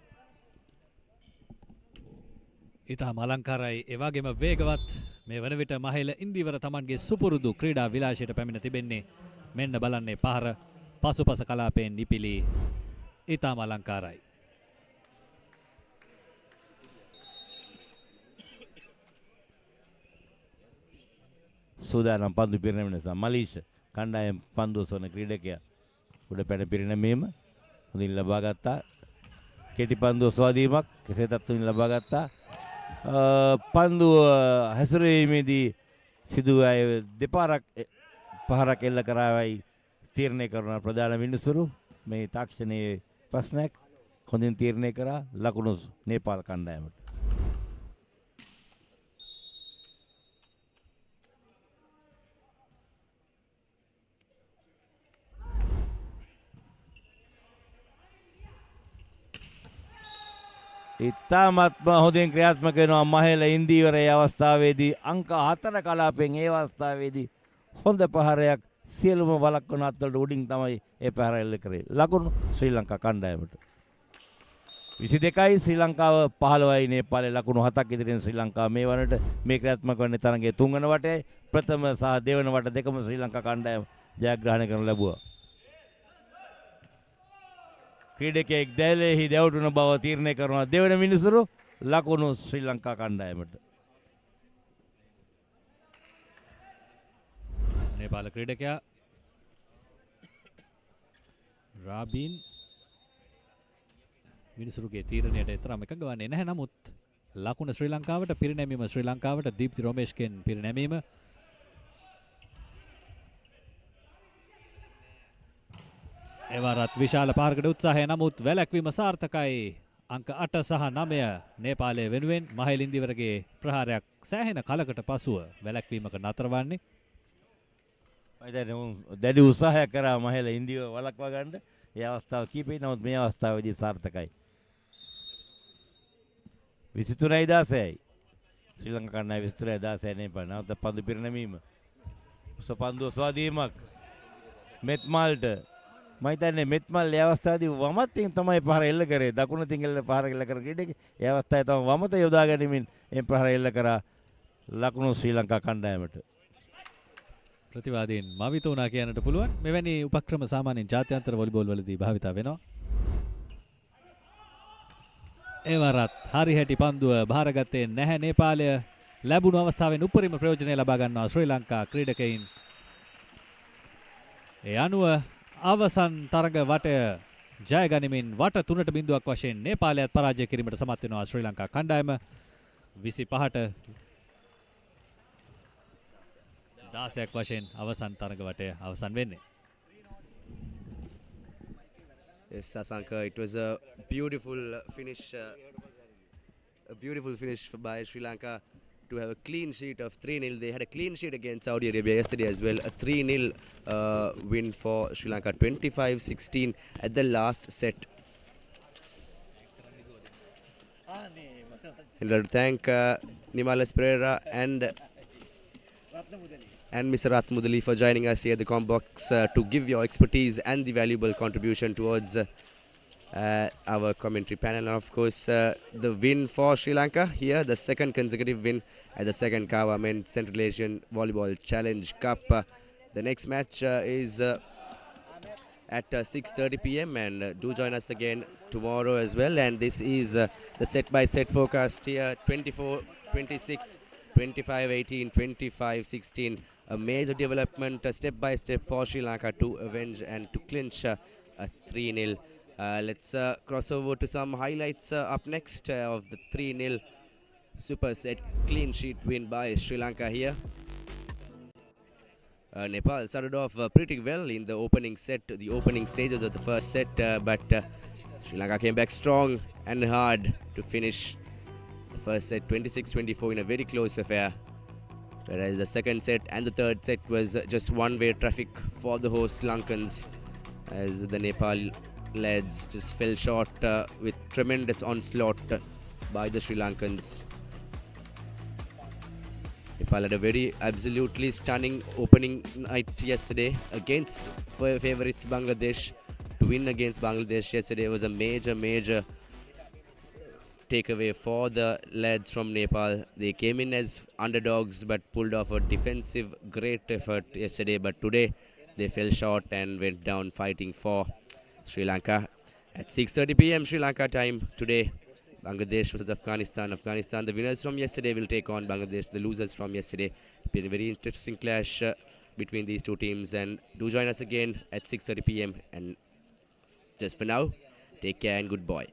ඉතාම අලංකාරයි එවාගෙම වේගවත් මේ වන විට මහේල ඉන්දීවර තමන්ගේ සුපුරුදු ක්‍රීඩා විලාසයට පැමිණ තිබෙන්නේ. මෙන්න බලන්නේ පහර පසුපස කලාපයෙන් නිපිලි ඉතාම අලංකාරයි. සූදානම් පන්දු පිරිනැමීම නිසා මලීෂ කණ්ඩායම් පන්දු සොන ක්‍රීඩකයා උඩ පැන පිරිනැමීම හොඳින් ලබා ගත්තා. කෙටි පන්දු ස්වාධීනයක් කෙසේ තත්ත්වයෙන් ලබා ගත්තා. පන්දුව හැසිරීමේදී සිදු අය දෙපාරක් පහරක් එල්ල කරාවයි තීරණය කරන ප්‍රධාන මිනිසුරු මේ තාක්ෂණයේ ප්‍රශ්නයක් හොඳින් තීරණය කරා ලකුණු නේපාල කණ්ඩායමට. ඉතාමත්ම හොඳින් ක්‍රියාත්මක වෙනවා මහේල ඉන්දීවරයේ අවස්ථාවේදී අංක 4 කලාපෙන් ඒ අවස්ථාවේදී හොඳ පහරයක් සියලුම වලක්වන අත්වලට උඩින් තමයි ඒ පහර එල්ල කරේ. ලකුණු ශ්‍රී ලංකා කණ්ඩායමට 22යි ශ්‍රී ලංකාව 15යි නේපාලේ ලකුණු 7ක් ඉදිරියෙන් ශ්‍රී ලංකාව මේ වනට මේ ක්‍රියාත්මක වන්නේ තරගයේ තුන්වන වටේ ප්‍රථම සහ දෙවන වට දෙකම ශ්‍රී ලංකා කණ්ඩායම ජයග්‍රහණය කරන ලැබුවා. ක්‍රීඩකයෙක් දැලෙහි දැවටුන බව තීරණය කරනවා දෙවන මිනිසුරු ලකුණු ශ්‍රී ලංකා කණ්ඩායමට. නේපාල ක්‍රීඩකයා රාබින් මිනිසුරුගේ තීරණයට තරම් එකඟ වන්නේ නැහැ. නමුත් ලකුණ ශ්‍රී ලංකාවට පිරිනැමීම ශ්‍රී ලංකාවට දීප්ති රොමේෂ්ගෙන් පිරිනැමීම එවරත් විශාල පාරකට උත්සාහය නමුත් වැළැක්වීම සාර්ථකයි. අංක 8 සහ 9 නේපාලයේ වෙනුවෙන් මහේල ඉන්දීවරගේ ප්‍රහාරයක් සෑහෙන කලකට පසුව වැළැක්වීමක නතර වන්නේ. දැඩි උත්සාහයක් කරා මහේල ඉන්දීව වළක්වා ගන්න. ඒ අවස්ථාව කීපෙයි නමුත් මේ අවස්ථාවේදී සාර්ථකයි. 23යි 16යි ශ්‍රී ලංකා කණ්ඩායම 23යි 16යි නේපාල නැවත පන්දු පිරිනැමීම. උස පන්දුව ස්වාධීනයක් මෙත්මල්ට මම හිතන්නේ මෙත්මල් ඒ අවස්ථාවේදී වමතින් තමයි පහර එල්ල කරේ. දකුණ තින් එල්ල පහර එල්ල කර ක්‍රීඩක ඒ අවස්ථාවේ තමයි වමත යොදා ගැනීමෙන් මේ පහර එල්ල කරා ලකුණු ශ්‍රී ලංකා කණ්ඩායමට. ප්‍රතිවාදීන් මවිත වුණා කියන්නට පුළුවන්. මෙවැනි උපක්‍රම සාමාන්‍යයෙන් ජාත්‍යන්තර වොලිබෝල් වලදී භාවිත වෙනවා. එවරත් හරිහැටි පන්දුව භාරගත්තේ නැහැ නේපාලය. ලැබුණු අවස්ථාවෙන් උපරිම ප්‍රයෝජනය ලබා ගන්නවා ශ්‍රී ලංකා ක්‍රීඩකයින්. ඒ අනුව අවසන් තරග වටය ජය ගනිමින් වට 3-0ක් වශයෙන් නේපාලයත් පරාජය කිරීමට සමත් වෙනවා ශ්‍රී ලංකා කණ්ඩායම. 25ට 16ක් වශයෙන් අවසන් තරග වටය අවසන් වෙන්නේ. Yes, Sasanka, it was a beautiful finish. A beautiful finish by Sri Lanka to have a clean sheet of 3-0. They had a clean sheet against Saudi Arabia yesterday as well. A 3-0 win for Sri Lanka, 25-16 at the last set. And I'd like to thank Nimales Pereira and Mr. Ratmudali for joining us here at the Combox to give your expertise and the valuable contribution towards our commentary panel. And of course, the win for Sri Lanka here, the second consecutive win at the second Kawa Men's Central Asian Volleyball Challenge Cup. The next match is at 6:30 p.m. and do join us again tomorrow as well. And this is the set-by-set forecast here: 24-26, 25-18, 25-16. A major development, step-by-step for Sri Lanka to avenge and to clinch a 3-0. Let's cross over to some highlights up next of the 3-0 super set clean sheet win by Sri Lanka here. Nepal started off pretty well in the opening set, the opening stages of the first set, but Sri Lanka came back strong and hard to finish the first set 26-24 in a very close affair. Whereas the second set and the third set was just one-way traffic for the host Lankans, as the Nepal lads just fell short with tremendous onslaught by the Sri Lankans. Nepal had a very absolutely stunning opening night yesterday against favourites Bangladesh. To win against Bangladesh yesterday was a major takeaway for the lads from Nepal. They came in as underdogs but pulled off a defensive great effort yesterday, but today they fell short and went down fighting for Sri Lanka. At 6:30 p.m. Sri Lanka time today, Bangladesh versus Afghanistan. The winners from yesterday will take on Bangladesh, the losers from yesterday. It's been a very interesting clash between these two teams, and do join us again at 6:30 p.m. and just for now, take care and goodbye.